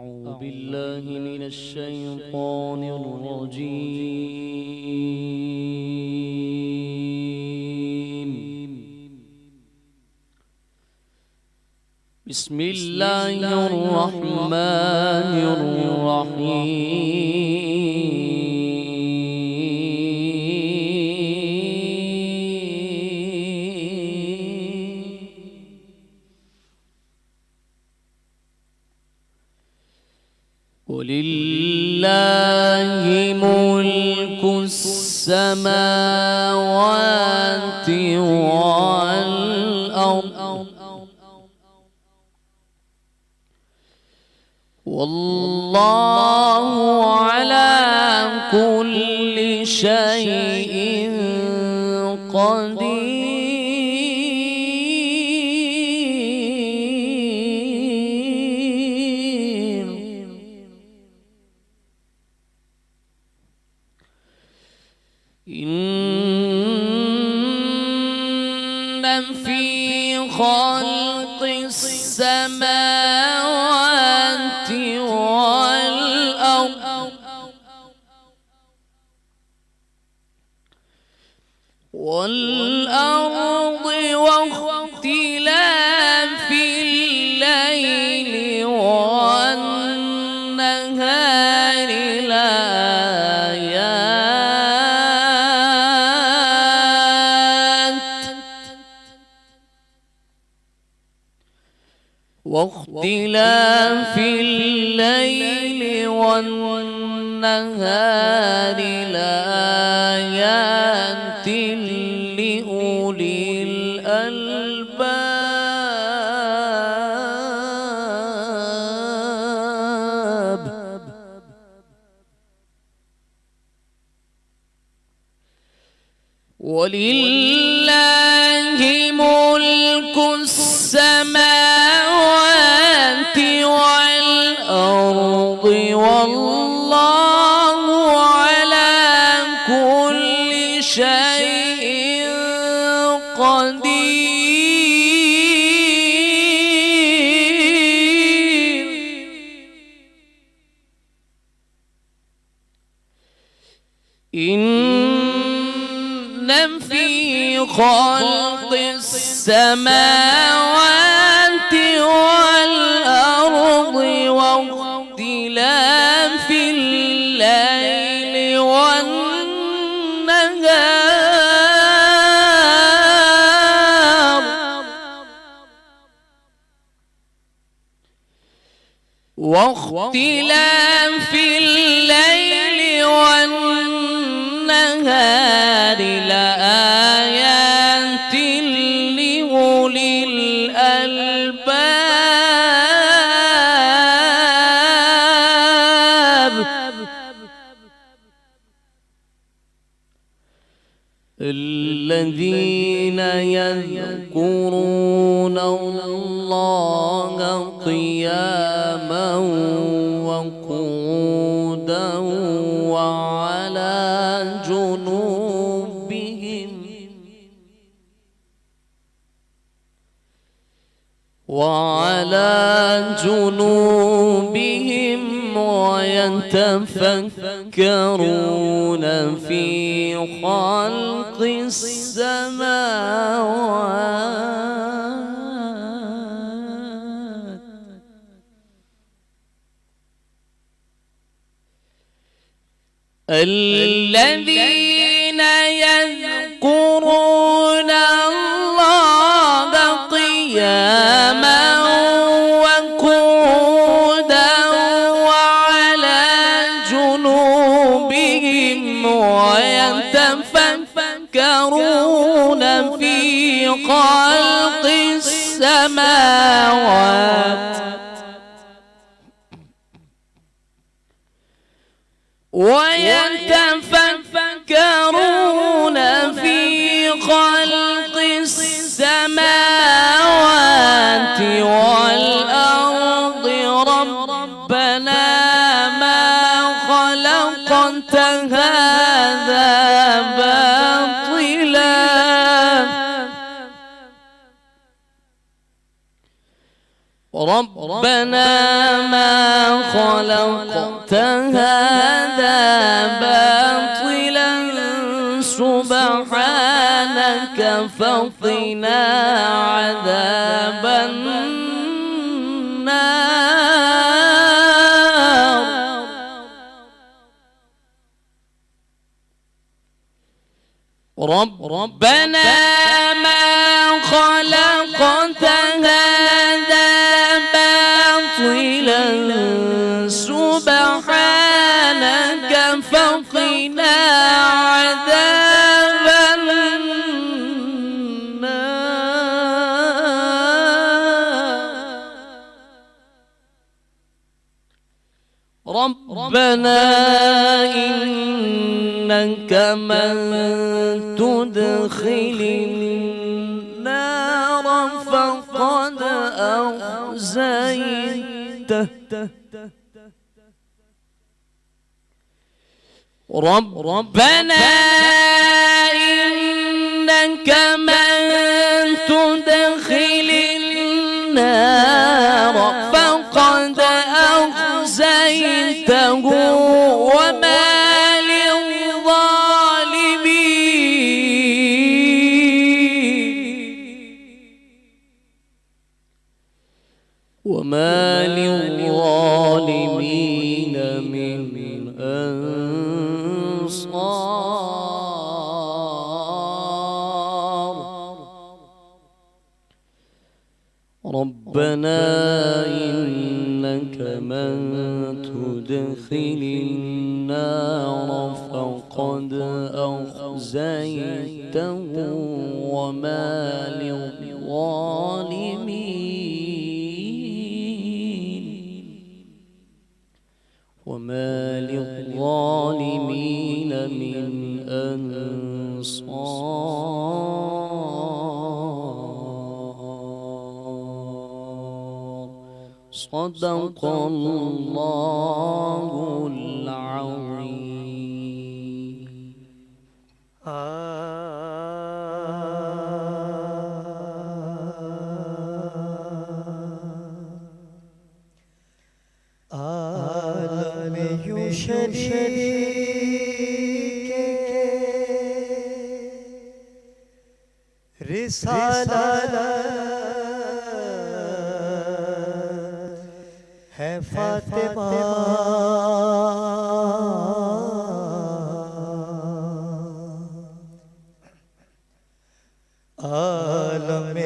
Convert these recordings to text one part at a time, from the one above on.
أعوذ بالله من الشيطان الرجيم. بسم الله الرحمن الرحيم. ولله ملك السماوات والأرض والله على كل شيء قدير. إن في خلق السماوات والأرض واختلاف الليل والنهار واختلاف الليل والنهار لآيات لأولي الألباب. ولله ملك السماوات والأرض والله على كل شيء قدير. إن في خلق السماوات والأرض واختلاف الليل والنهار لآيات لأولي الألباب. الذين يذكرون الله قياما وقعودا وعلى جنوبهم ويتفكرون في خلق السماوات. الذين يذكرون الله قياما وقعودا وعلى جنوبهم ويتفكرون في خلق السماوات ويتفكرون في خلق السماوات والأرض ربنا ما خلقت هذا باطلا ربنا ما خلقت هذا باطلا سبحانك فقنا عذاب النار. ربنا ما خلقت هذا باطلا سبحانك فقنا عذاب النار. ربنا إنك من تدخل النار فقد أخزيته. ربنا إنك من تدخل النار فقد أخزيته وما للظالمين من أنصار. ربنا إنك من تدخل النار فقد أخزيته وما للظالمين من أنصار. صدق الله العظيم. شریک رسالت ہے فاطمہ عالم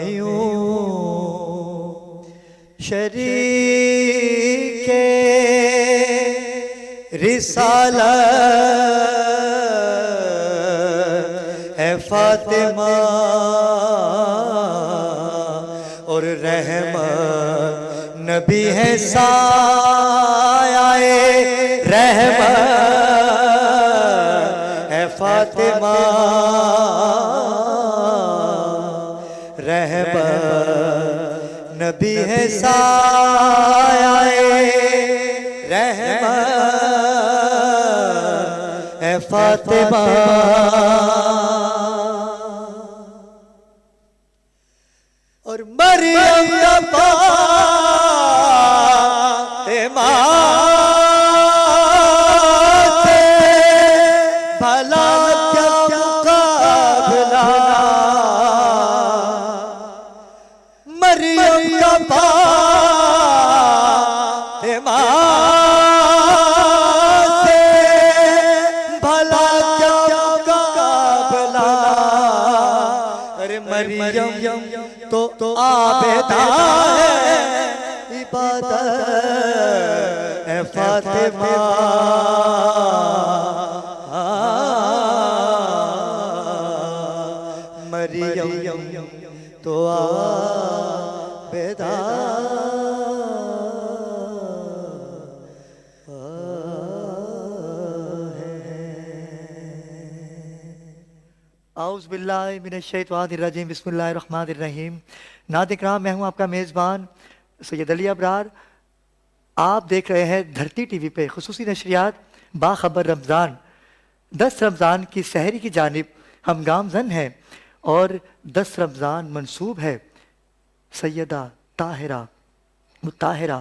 شریک رسالت ہے فاطمہ اور رحمت نبی ہے سایہ رحمت ہے فاطمہ رحمت نبی ہے سایہ رحمت ہے فاطمہ اور مریم کا فاطمہ سے بھلا کیا مقابلہ مریم کا فاطمہ سے بھلا کیا مقابلہ ارے مریم تو عابدہ ہے عبادت ہے فاطمہ مریم تو عابدہ اعوذ باللہ من الشیطان الرجیم بسم اللہ الرحمن الرحیم. ناظرین کرام، میں ہوں آپ کا میزبان سید علی ابرار. آپ دیکھ رہے ہیں دھرتی ٹی وی پہ خصوصی نشریات باخبر رمضان. 10 رمضان کی سحری کی جانب ہم گامزن ہیں اور 10 رمضان منسوب ہے سیدہ طاہرہ مطہرہ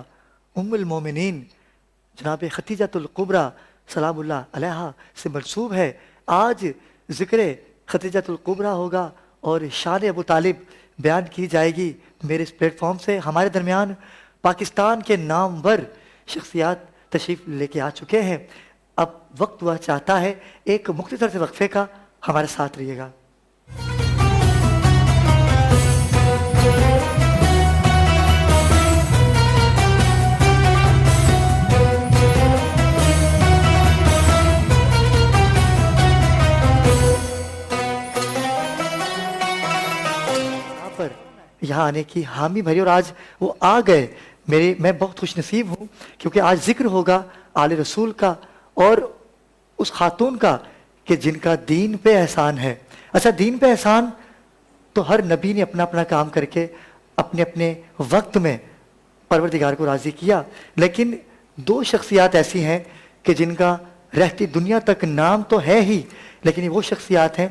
ام المومنین جناب ختیجۃ الکبریٰ سلام اللہ علیہا سے منسوب ہے۔ آج ذکر ختیجۃ الکبریٰ ہوگا اور شان ابو طالب بیان کی جائے گی میرے اس پلیٹ فارم سے۔ ہمارے درمیان پاکستان کے نامور شخصیات تشریف لے کے آ چکے ہیں۔ اب وقت ہوا چاہتا ہے ایک مختصر سے وقفے کا، ہمارے ساتھ رہیے گا۔ یہاں آنے کی حامی بھری اور آج وہ آ گئے۔ میں بہت خوش نصیب ہوں کیونکہ آج ذکر ہوگا آل رسول کا اور اس خاتون کا کہ جن کا دین پہ احسان ہے۔ اچھا، دین پہ احسان تو ہر نبی نے اپنا اپنا کام کر کے اپنے اپنے وقت میں پروردگار کو راضی کیا، لیکن دو شخصیات ایسی ہیں کہ جن کا رہتی دنیا تک نام تو ہے ہی، لیکن یہ وہ شخصیات ہیں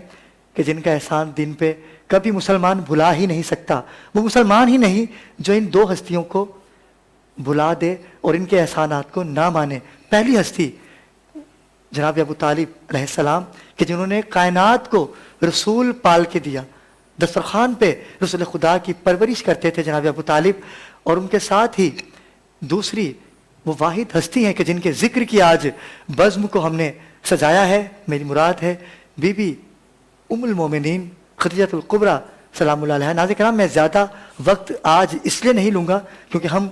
کہ جن کا احسان دین پہ کبھی مسلمان بھلا ہی نہیں سکتا۔ وہ مسلمان ہی نہیں جو ان دو ہستیوں کو بھلا دے اور ان کے احسانات کو نہ مانے۔ پہلی ہستی جناب ابو طالب علیہ السلام کہ جنہوں نے کائنات کو رسول پال کے دیا، دسترخوان پہ رسول خدا کی پرورش کرتے تھے جناب ابو طالب، اور ان کے ساتھ ہی دوسری وہ واحد ہستی ہیں کہ جن کے ذکر کی آج بزم کو ہم نے سجایا ہے۔ میری مراد ہے بی بی ام المومنین ختیجۃ الکبریٰ سلام اللہ علیہا۔ ناظرین کرام، میں زیادہ وقت آج اس لیے نہیں لوں گا کیونکہ ہم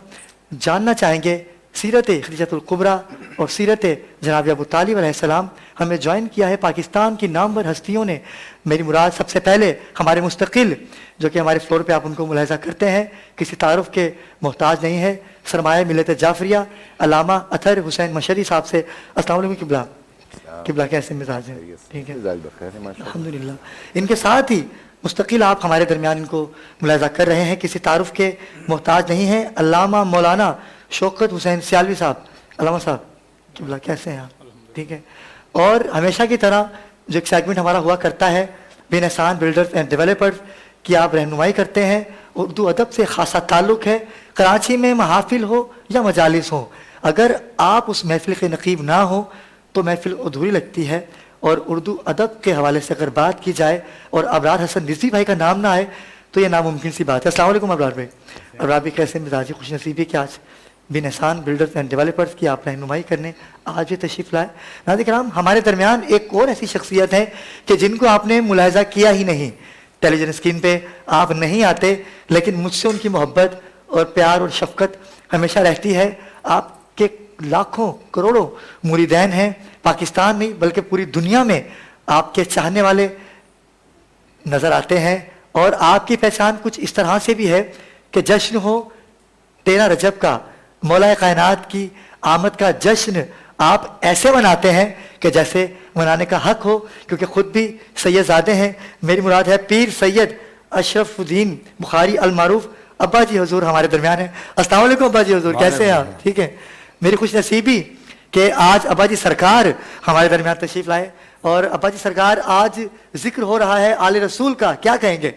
جاننا چاہیں گے سیرت ختیجۃ الکبریٰ اور سیرت جناب ابو طالب علیہ السلام۔ ہمیں جوائن کیا ہے پاکستان کی نامور ہستیوں نے۔ میری مراد سب سے پہلے ہمارے مستقل جو کہ ہمارے فلور پہ آپ ان کو ملاحظہ کرتے ہیں، کسی تعارف کے محتاج نہیں ہے، سرمایہ ملت جعفریہ علامہ اطہر حسین مشہری صاحب سے۔ السلام علیکم قبلہ۔ قبلہ کیسے مزاج ہیں؟ ٹھیک ہے الحمدللہ۔ ان کے ساتھ ہی مستقل آپ ہمارے درمیان ان کو ملاحظہ کر رہے ہیں، کسی تعارف کے محتاج نہیں ہیں، علامہ مولانا شوکت حسین سیالوی صاحب۔ علامہ صاحب قبلہ کیسے ہیں آپ؟ ٹھیک ہے۔ اور ہمیشہ کی طرح جو ایک سیگمنٹ ہمارا ہوا کرتا ہے بے نسان بلڈرز اینڈ ڈیولپرز کی آپ رہنمائی کرتے ہیں، اردو ادب سے خاصا تعلق ہے، کراچی میں محافل ہو یا مجالس ہو، اگر آپ اس محفل کے نقیب نہ ہوں تو محفل ادھوری لگتی ہے۔ اور اردو ادب کے حوالے سے اگر بات کی جائے اور ابرار حسن رضوی بھائی کا نام نہ آئے تو یہ ناممکن سی بات ہے۔ السلام علیکم ابرار بھائی۔ ابرار بھائی کیسے مزاجی خوش نصیبی کہ آج بن احسان بلڈرز اینڈ ڈیولپرز کی آپ رہنمائی کرنے آج بھی تشریف لائے۔ ناظرین کرام، ہمارے درمیان ایک اور ایسی شخصیت ہے کہ جن کو آپ نے ملاحظہ کیا ہی نہیں، ٹیلی ویژن اسکرین پہ آپ نہیں آتے، لیکن مجھ سے ان کی محبت اور پیار اور شفقت ہمیشہ رہتی ہے۔ آپ کے لاکھوں کروڑوں مریدین ہیں، پاکستان نہیں بلکہ پوری دنیا میں آپ کے چاہنے والے نظر آتے ہیں، اور آپ کی پہچان کچھ اس طرح سے بھی ہے کہ جشن ہو 13 رجب کا، مولا کائنات کی آمد کا جشن آپ ایسے مناتے ہیں کہ جیسے منانے کا حق ہو، کیونکہ خود بھی سید زادے ہیں۔ میری مراد ہے پیر سید اشرف الدین بخاری المعروف ابا جی حضور ہمارے درمیان ہیں۔ السلام علیکم ابا جی حضور، کیسے ہیں آپ؟ ٹھیک ہے۔ میری خوش نصیبی کہ آج ابا جی سرکار ہمارے درمیان تشریف لائے، اور ابا جی سرکار آج ذکر ہو رہا ہے آل رسول کا، کیا کہیں گے؟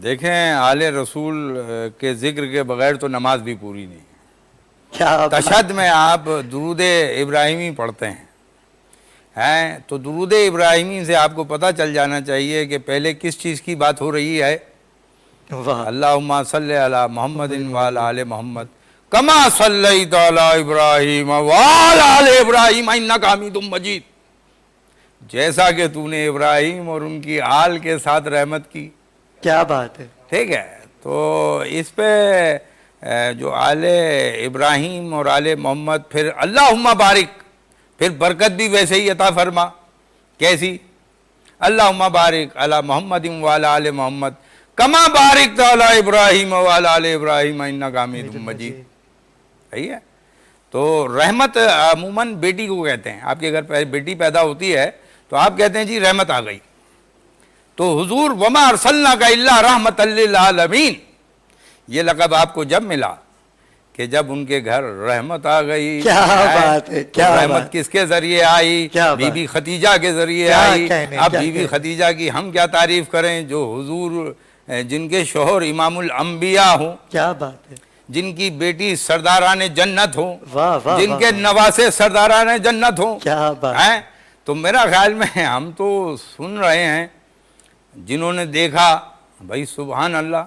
دیکھیں، آل رسول کے ذکر کے بغیر تو نماز بھی پوری نہیں۔ کیا تشہد میں آپ درود ابراہیمی پڑھتے ہیں تو درود ابراہیمی سے آپ کو پتہ چل جانا چاہیے کہ پہلے کس چیز کی بات ہو رہی ہے۔ اللہم صلی علی محمد وعلی آل محمد کما صلیت علی ابراہیم وعلی آل ابراہیم انک حمید مجید، جیسا کہ تو نے ابراہیم اور ان کی آل کے ساتھ رحمت کی۔ کیا بات ہے، ٹھیک ہے۔ تو اس پہ جو آل ابراہیم اور آل محمد، پھر اللہم بارک، پھر برکت بھی ویسے ہی عطا فرما۔ کیسی؟ اللہم بارک علی محمد وعلی آل محمد کما بارکت علی ابراہیم وعلی آل ابراہیم انک حمید مجید۔ صحیح ہے۔ تو رحمت عموماً بیٹی کو کہتے ہیں۔ آپ کے گھر بیٹی پیدا ہوتی ہے تو آپ کہتے ہیں جی رحمت آ گئی۔ تو حضور وما ارسلناک الا رحمۃ للعالمین، یہ لقب آپ کو جب ملا کہ جب ان کے گھر رحمت آ گئی۔ کیا بات ہے، کیا رحمت کس کے ذریعے آئی؟ بی بی ختیجہ کے ذریعے آئی۔ اب بی بی ختیجہ کی ہم کیا تعریف کریں جو حضور جن کے شوہر امام الانبیاء ہوں۔ کیا بات ہے۔ جن کی بیٹی سرداران جنت ہوں، واہ واہ جن واہ کے واہ۔ نواسے سرداران جنت ہوں، کیا بات ہیں؟ تو میرا خیال میں ہم تو سن رہے ہیں، جنہوں نے دیکھا بھائی سبحان اللہ،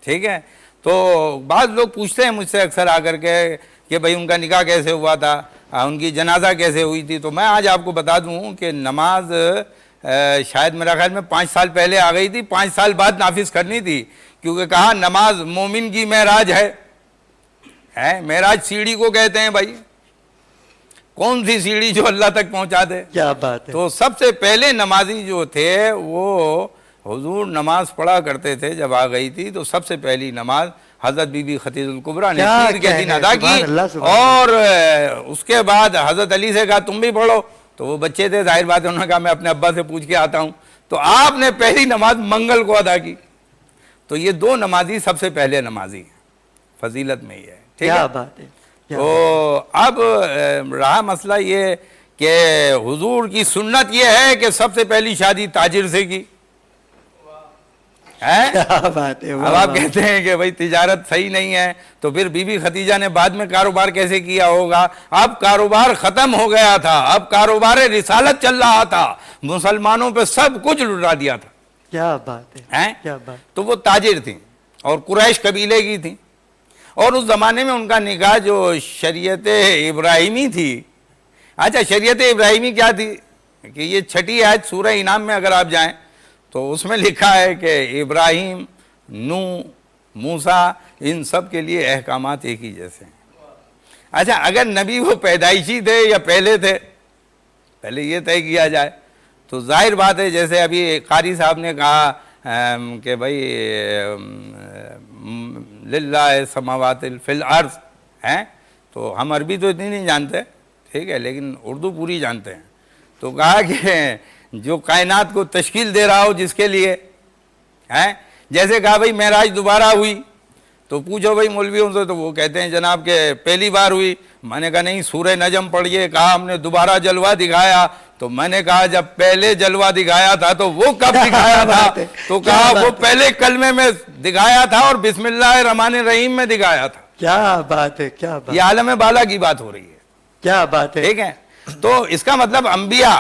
ٹھیک ہے۔ تو بعض لوگ پوچھتے ہیں مجھ سے اکثر آ کر کے کہ بھائی ان کا نکاح کیسے ہوا تھا، ان کی جنازہ کیسے ہوئی تھی، تو میں آج آپ کو بتا دوں کہ نماز شاید میرا خیال میں 5 سال پہلے آ گئی تھی، 5 سال بعد نافذ کرنی تھی، کیونکہ کہا نماز مومن کی معراج ہے۔ معراج سیڑھی کو کہتے ہیں بھائی، کون سی سیڑھی جو اللہ تک پہنچا دے۔ کیا بات ہے۔ تو سب سے پہلے نمازی جو تھے وہ حضور نماز پڑھا کرتے تھے، جب آ گئی تھی تو سب سے پہلی نماز حضرت بی بی خدیجہ الکبریٰ نے کیا پیر کے دن کہنے، ادا سبحان کی، اللہ، سبحان اور اس کے بعد حضرت علی سے کہا تم بھی پڑھو، تو وہ بچے تھے، ظاہر بات ہے انہوں نے کہا میں اپنے ابا سے پوچھ کے آتا ہوں، تو آپ نے پہلی نماز منگل کو ادا کی۔ تو یہ 2 نمازی سب سے پہلے نمازی ہیں، فضیلت میں یہ ہے، ٹھیک ہے۔ کیا بات ہے۔ تو اب رہا مسئلہ یہ کہ حضور کی سنت یہ ہے کہ سب سے پہلی شادی تاجر سے کی ہے۔ کیا بات ہے۔ اب آپ کہتے ہیں کہ بھئی تجارت صحیح نہیں ہے، تو پھر بی بی خدیجہ نے بعد میں کاروبار کیسے کیا ہوگا؟ اب کاروبار ختم ہو گیا تھا، اب کاروبار رسالت چل رہا تھا، مسلمانوں پہ سب کچھ لٹا دیا تھا، کیا بات ہے۔ کیا بات۔ تو وہ تاجر تھیں اور قریش قبیلے کی تھیں، اور اس زمانے میں ان کا نکاح جو شریعت ابراہیمی تھی۔ اچھا، شریعت ابراہیمی کیا تھی کہ یہ 6 آیت سورہ انعام میں اگر آپ جائیں تو اس میں لکھا ہے کہ ابراہیم، نوح، موسیٰ، ان سب کے لیے احکامات ایک ہی جیسے ہیں۔ اچھا، اگر نبی وہ پیدائشی تھے یا پہلے تھے، پہلے یہ طے کیا جائے تو ظاہر بات ہے، جیسے ابھی قاری صاحب نے کہا کہ بھائی للہ سماوات فی الارض ہیں، تو ہم عربی تو اتنی نہیں جانتے، ٹھیک ہے، لیکن اردو پوری جانتے ہیں۔ تو کہا کہ جو کائنات کو تشکیل دے رہا ہو جس کے لیے ہیں، جیسے کہا بھائی معراج دوبارہ ہوئی، تو پوچھو بھائی مولویوں سے، تو وہ کہتے ہیں جناب کہ پہلی بار ہوئی۔ میں نے کہا نہیں، سورہ نجم پڑھیے، کہا ہم نے دوبارہ جلوہ دکھایا، تو میں نے کہا جب پہلے جلوہ دکھایا تھا تو وہ کب دکھایا تھا؟ تو کہا وہ پہلے کلمے میں دکھایا تھا اور بسم اللہ الرحمن الرحیم میں دکھایا تھا۔ کیا بات ہے۔ کیا بات۔ یہ عالم بالا کی بات ہو رہی ہے، کیا بات ہے۔ ٹھیک ہے۔ تو اس کا مطلب انبیاء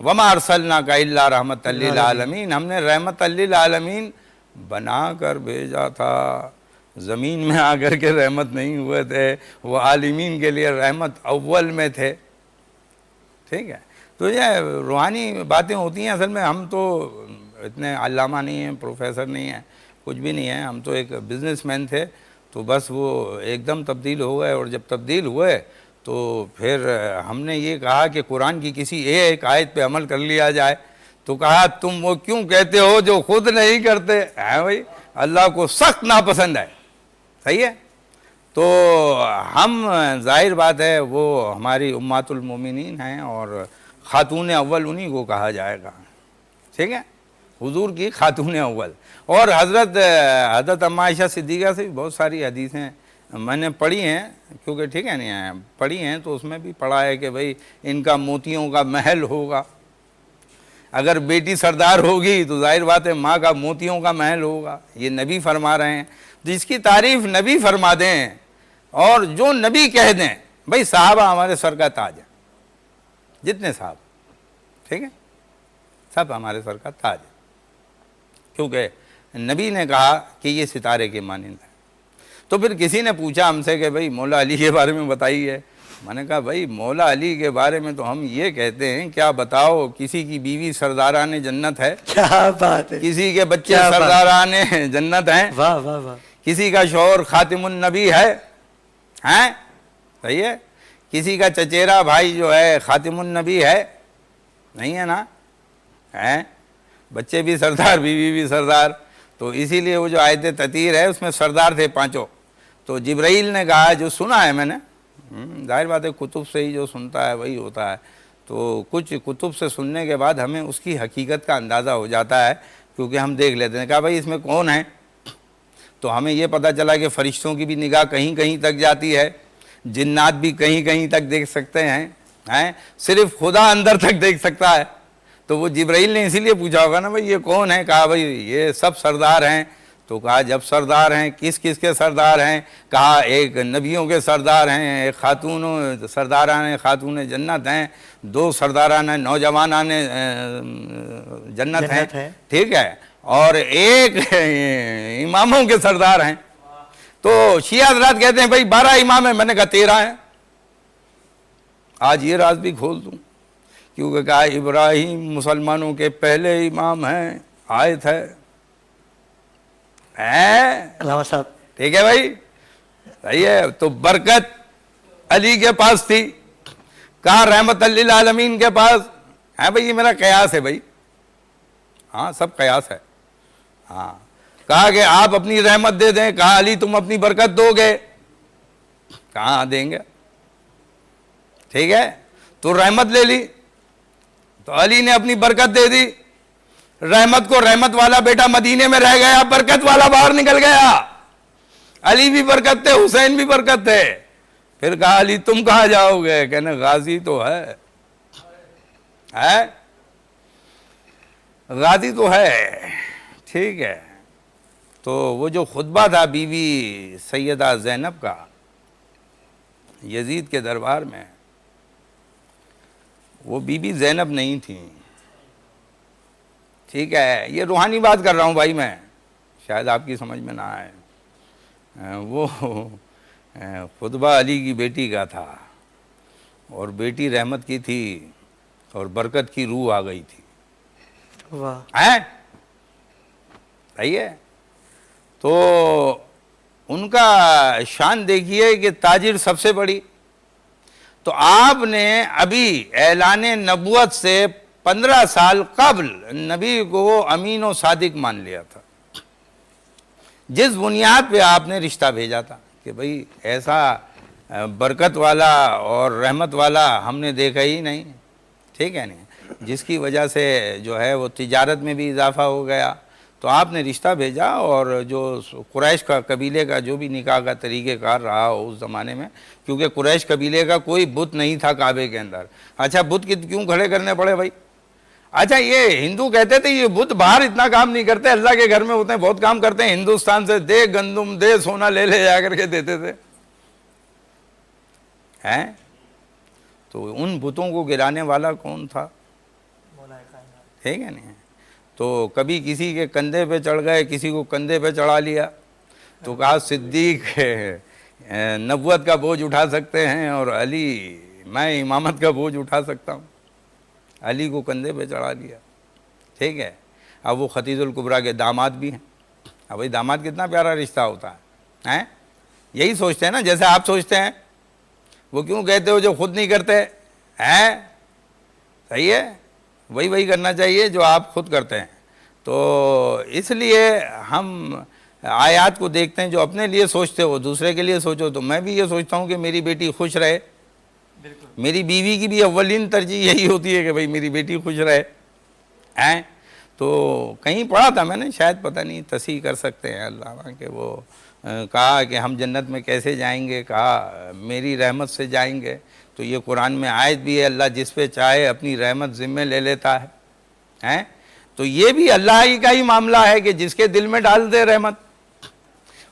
وما ارسلناک الا رحمۃ للعالمین، ہم نے رحمت للعالمین بنا کر بھیجا تھا، زمین میں آ کر کے رحمت نہیں ہوئے تھے، وہ عالمین کے لیے رحمت اول میں تھے، ٹھیک ہے۔ تو یہ روحانی باتیں ہوتی ہیں، اصل میں ہم تو اتنے علامہ نہیں ہیں، پروفیسر نہیں ہیں، کچھ بھی نہیں ہیں، ہم تو ایک بزنس مین تھے، تو بس وہ ایک دم تبدیل ہو گئے، اور جب تبدیل ہوئے تو پھر ہم نے یہ کہا کہ قرآن کی کسی ایک آیت پہ عمل کر لیا جائے، تو کہا تم وہ کیوں کہتے ہو جو خود نہیں کرتے ہیں بھائی، اللہ کو سخت ناپسند ہے، صحیح ہے۔ تو ہم ظاہر بات ہے وہ ہماری امہات المومنین ہیں، اور خاتون اول انہی کو کہا جائے گا، ٹھیک ہے، حضور کی خاتون اول۔ اور حضرت اما عائشہ صدیقہ سے بھی بہت ساری حدیثیں میں نے پڑھی ہیں، کیونکہ ٹھیک ہے نہیں پڑھی ہیں، تو اس میں بھی پڑھا ہے کہ بھئی ان کا موتیوں کا محل ہوگا، اگر بیٹی سردار ہوگی تو ظاہر بات ہے ماں کا موتیوں کا محل ہوگا، یہ نبی فرما رہے ہیں۔ جس کی تعریف نبی فرما دیں اور جو نبی کہہ دیں، بھئی صحابہ ہمارے سر کا تاج ہے، جتنے صاحب، ٹھیک ہے، سب ہمارے سر کا تاج ہے، کیونکہ نبی نے کہا کہ یہ ستارے کے مانند ہے۔ تو پھر کسی نے پوچھا ہم سے کہ بھئی مولا علی کے بارے میں بتائیے، میں نے کہا بھئی مولا علی کے بارے میں تو ہم یہ کہتے ہیں، کیا بتاؤ کسی کی بیوی سرداران جنت ہے، کیا بات ہے۔ کسی کے بچے سرداران جنت ہیں، واہ واہ واہ۔ کسی کا شوہر خاتم النبی ہے، ہیں، صحیح ہے، کسی کا چچیرا بھائی جو ہے خاتم النبی ہے، نہیں ہے نا، ہیں، بچے بھی سردار، بیوی بھی سردار۔ تو اسی لیے وہ جو آیت تطہیر ہے اس میں سردار تھے 5۔ تو جبرائیل نے کہا، جو سنا ہے میں نے، ظاہر بات ہے کتب سے ہی جو سنتا ہے وہی ہوتا ہے، تو کچھ کتب سے سننے کے بعد ہمیں اس کی حقیقت کا اندازہ ہو جاتا ہے، کیونکہ ہم دیکھ لیتے ہیں۔ کہا بھائی اس میں کون ہے؟ تو ہمیں یہ پتہ چلا کہ فرشتوں کی بھی نگاہ کہیں کہیں تک جاتی ہے، جنات بھی کہیں کہیں تک دیکھ سکتے ہیں، صرف خدا اندر تک دیکھ سکتا ہے۔ تو وہ جبرائیل نے اسی لیے پوچھا ہوگا نا بھئی یہ کون ہے؟ کہا بھئی یہ سب سردار ہیں، تو کہا جب سردار ہیں کس کس کے سردار ہیں؟ کہا ایک نبیوں کے سردار ہیں، ایک خاتون سرداران خاتون جنت ہیں، دو سرداران نوجوانان جنت ہیں، ٹھیک ہے، اور ایک اماموں کے سردار ہیں۔ تو شیعہ حضرات کہتے ہیں بھائی 12 امام ہیں، میں نے کہا 13 ہیں۔ آج یہ راز بھی کھول دوں، کیونکہ کہا ابراہیم مسلمانوں کے پہلے امام ہیں، آیت ہے، علامہ صاحب ٹھیک ہے بھائی، صحیح ہے۔ تو برکت علی کے پاس تھی، کہا رحمت للعالمین کے پاس ہے، بھائی یہ میرا قیاس ہے بھائی، ہاں سب قیاس ہے، ہاں۔ کہا کہ آپ اپنی رحمت دے دیں، کہا علی تم اپنی برکت دو گے، کہاں دیں گے، ٹھیک ہے۔ تو رحمت لے لی، تو علی نے اپنی برکت دے دی، رحمت کو رحمت والا بیٹا مدینے میں رہ گیا، برکت والا باہر نکل گیا۔ علی بھی برکت تھے، حسین بھی برکت تھے۔ پھر کہا علی تم کہاں جاؤ گے؟ کہنے غازی تو ہے، غازی تو ہے، ٹھیک ہے۔ تو وہ جو خطبہ تھا بی بی سیدہ زینب کا یزید کے دربار میں، وہ بی بی زینب نہیں تھیں، ٹھیک ہے، یہ روحانی بات کر رہا ہوں بھائی میں، شاید آپ کی سمجھ میں نہ آئے۔ وہ خطبہ علی کی بیٹی کا تھا، اور بیٹی رحمت کی تھی، اور برکت کی روح آ گئی تھی، واہ، صحیح ہے۔ تو ان کا شان دیکھیے کہ تاجر سب سے بڑی، تو آپ نے ابھی اعلان نبوت سے 15 سال قبل نبی کو امین و صادق مان لیا تھا، جس بنیاد پہ آپ نے رشتہ بھیجا تھا کہ بھئی ایسا برکت والا اور رحمت والا ہم نے دیکھا ہی نہیں، ٹھیک ہے نہیں، جس کی وجہ سے جو ہے وہ تجارت میں بھی اضافہ ہو گیا۔ تو آپ نے رشتہ بھیجا، اور جو قریش کا قبیلے کا جو بھی نکاح کا طریقہ کار رہا ہو اس زمانے میں، کیونکہ قریش قبیلے کا کوئی بت نہیں تھا کعبے کے اندر۔ اچھا بت کیوں کھڑے کرنے پڑے بھائی؟ اچھا یہ ہندو کہتے تھے یہ بت باہر اتنا کام نہیں کرتے، اللہ کے گھر میں ہوتے ہیں بہت کام کرتے ہیں، ہندوستان سے دے گندم دے سونا لے لے جا کر کے دیتے تھے، ہیں؟ تو ان بتوں کو گرانے والا کون تھا؟ ٹھیک ہے نہیں؟ تو کبھی کسی کے کندھے پہ چڑھ گئے، کسی کو کندھے پہ چڑھا لیا، تو کہا صدیق نبوت کا بوجھ اٹھا سکتے ہیں، اور علی میں امامت کا بوجھ اٹھا سکتا ہوں، علی کو کندھے پہ چڑھا لیا، ٹھیک ہے۔ اب وہ ختیج الکبریٰ کے داماد بھی ہیں، اب بھائی داماد کتنا پیارا رشتہ ہوتا ہے، یہی سوچتے ہیں نا جیسے آپ سوچتے ہیں، وہ کیوں کہتے ہو جو خود نہیں کرتے ہیں؟ صحیح ہے، وہی کرنا چاہیے جو آپ خود کرتے ہیں۔ تو اس لیے ہم آیات کو دیکھتے ہیں، جو اپنے لیے سوچتے ہو دوسرے کے لیے سوچو۔ تو میں بھی یہ سوچتا ہوں کہ میری بیٹی خوش رہے، میری بیوی کی بھی اولین ترجیح یہی ہوتی ہے کہ بھئی میری بیٹی خوش رہے، ہیں؟ تو کہیں پڑھا تھا میں نے، شاید پتہ نہیں تصحیح کر سکتے ہیں اللہ، کہ وہ کہا کہ ہم جنت میں کیسے جائیں گے؟ کہا میری رحمت سے جائیں گے۔ تو یہ قرآن میں آیت بھی ہے، اللہ جس پہ چاہے اپنی رحمت ذمہ لے لیتا ہے، ہیں؟ تو یہ بھی اللہ ہی کا ہی معاملہ ہے کہ جس کے دل میں ڈال دے رحمت،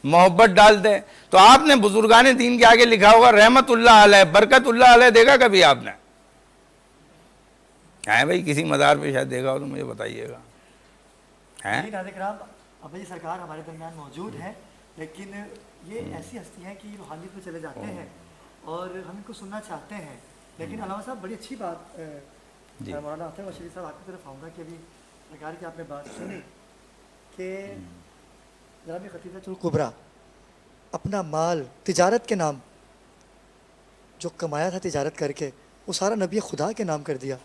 محبت ڈال دے۔ تو آپ نے بزرگان دین کے آگے لکھا ہوگا رحمت اللہ علیہ، برکت اللہ علیہ دیکھا کبھی آپ نے؟ ہیں بھائی کسی مزار پہ شاید دیکھا ہو تو مجھے بتائیے گا۔ اب یہ سرکار ہمارے درمیان موجود ہے، لیکن یہ ایسی ہستی ہیں کہ روحانیت میں چلے جاتے ہیں اور ہم ان کو سننا چاہتے ہیں، لیکن علامہ صاحب بڑی اچھی بات مولانا اطہر بشری صاحب آپ کی طرف آؤں گا کہ ابھی سرکار کی آپ نے بات سنی کہ جناب ختیجہ الکبریٰ اپنا مال تجارت کے نام جو کمایا تھا تجارت کر کے وہ سارا نبی خدا کے نام کر دیا،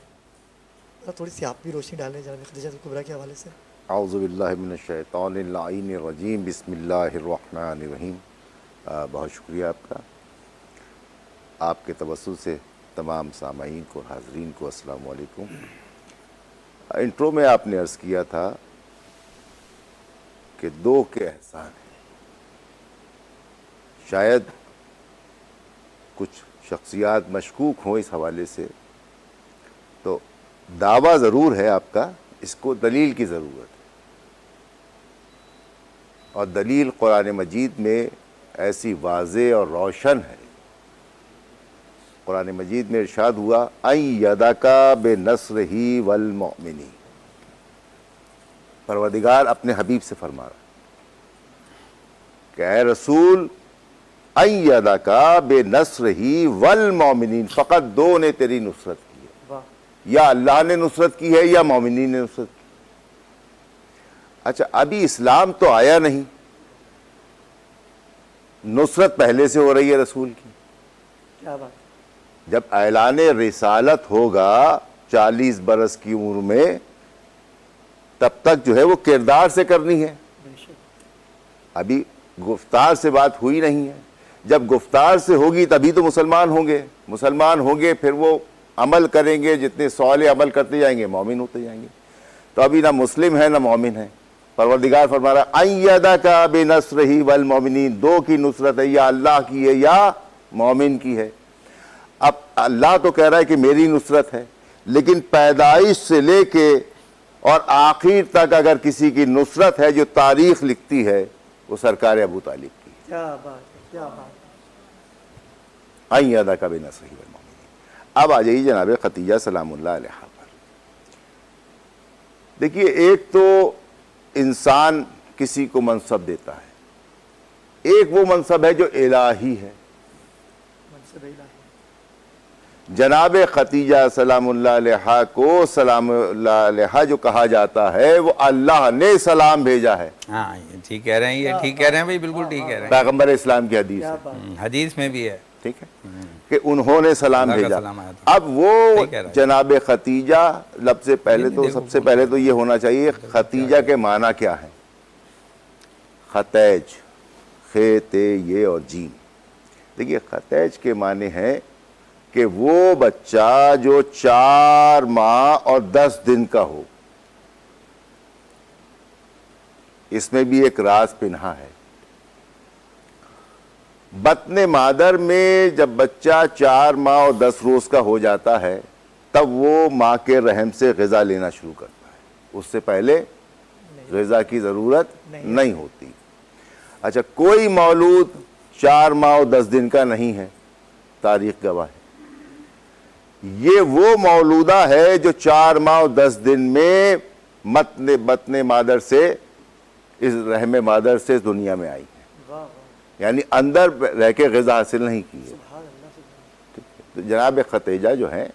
تھوڑی سی آپ بھی روشنی ڈالیں جناب ختیجہ الکبریٰ کے حوالے سے۔ اعوذ باللہ من الشیطان اللعین الرجیم، بسم اللہ الرحمن الرحیم۔ بہت شکریہ آپ کا، آپ کے توسل سے تمام سامعین کو، حاضرین کو السلام علیکم۔ انٹرو میں آپ نے عرض کیا تھا کہ دو کے احسان ہیں، شاید کچھ شخصیات مشکوک ہوں اس حوالے سے، تو دعویٰ ضرور ہے آپ کا، اس کو دلیل کی ضرورت ہے، اور دلیل قرآن مجید میں ایسی واضح اور روشن ہے. قرآن مجید میں ارشاد ہوا اَیَّدَکَ بِنَصْرِهِ وَالْمُؤْمِنِينَ. پروردگار اپنے حبیب سے فرما رہا کہ اے رسول اَیَّدَکَ بِنَصْرِهِ وَالْمُؤْمِنِينَ، فقط دو نے تیری نصرت کی ہے، یا اللہ نے نصرت کی ہے یا مومنین نے نصرت کی. اچھا ابھی اسلام تو آیا نہیں، نصرت پہلے سے ہو رہی ہے رسول کی. کیا بات. جب اعلان رسالت ہوگا 40 برس کی عمر میں، تب تک جو ہے وہ کردار سے کرنی ہے، ابھی گفتار سے بات ہوئی نہیں ہے. جب گفتار سے ہوگی تبھی تو مسلمان ہوں گے پھر وہ عمل کریں گے، جتنے صالح عمل کرتے جائیں گے مومن ہوتے جائیں گے. تو ابھی نہ مسلم ہے نہ مومن ہے. پروردگار فرما رہا اَیَّدَکَ بِنَصْرِهِ وَالْمُؤْمِنِينَ، دو کی نصرت ہے، یا اللہ کی ہے یا مومن کی ہے. اب اللہ تو کہہ رہا ہے کہ میری نصرت ہے، لیکن پیدائش سے لے کے اور آخر تک اگر کسی کی نصرت ہے جو تاریخ لکھتی ہے وہ سرکار ابو طالب کی. کیا بات ہے، کیا بات. اَیَّدَکَ بِنَصْرِهِ وَالْمُؤْمِنِينَ. اب آ جائیے جناب خدیجہ سلام اللہ علیہا پر. دیکھیے ایک تو انسان کسی کو منصب دیتا ہے، ایک وہ منصب ہے جو الہی ہے. منصب الہی. جناب خدیجہ سلام اللہ علیہا کو سلام اللہ علیہا جو کہا جاتا ہے وہ اللہ نے سلام بھیجا ہے. ہاں یہ ٹھیک کہہ رہے ہیں، یہ ٹھیک کہہ رہے ہیں بھائی، بالکل ٹھیک کہہ رہے ہیں. پیغمبر اسلام کی حدیث ہے، حدیث میں بھی ہے، ٹھیک ہے، کہ انہوں نے سلام اللہ کا بھیجا. سلام آیا تھا. اب وہ ٹھیک کہہ رہا ہے. جناب خدیجہ لفظ سے پہلے تو سب سے پہلے تو یہ ہونا چاہیے خدیجہ کے معنی کیا ہے. خطیج، خے تے یہ اور جیم. دیکھیے خطیج کے معنی ہے کہ وہ بچہ جو 4 ماہ اور 10 دن کا ہو. اس میں بھی ایک راز پنہا ہے. بطن مادر میں جب بچہ 4 ماہ اور 10 روز کا ہو جاتا ہے تب وہ ماں کے رحم سے غذا لینا شروع کرتا ہے، اس سے پہلے غذا کی ضرورت نہیں ہوتی. اچھا کوئی مولود 4 ماہ اور 10 دن کا نہیں ہے، تاریخ گواہ ہے. یہ وہ مولودہ ہے جو 4 ماہ اور 10 دن میں بطن مادر سے، اس رحم مادر سے دنیا میں آئی ہے، یعنی اندر رہ کے غذا حاصل نہیں کی ہے. تو جناب خدیجہ جو ہیں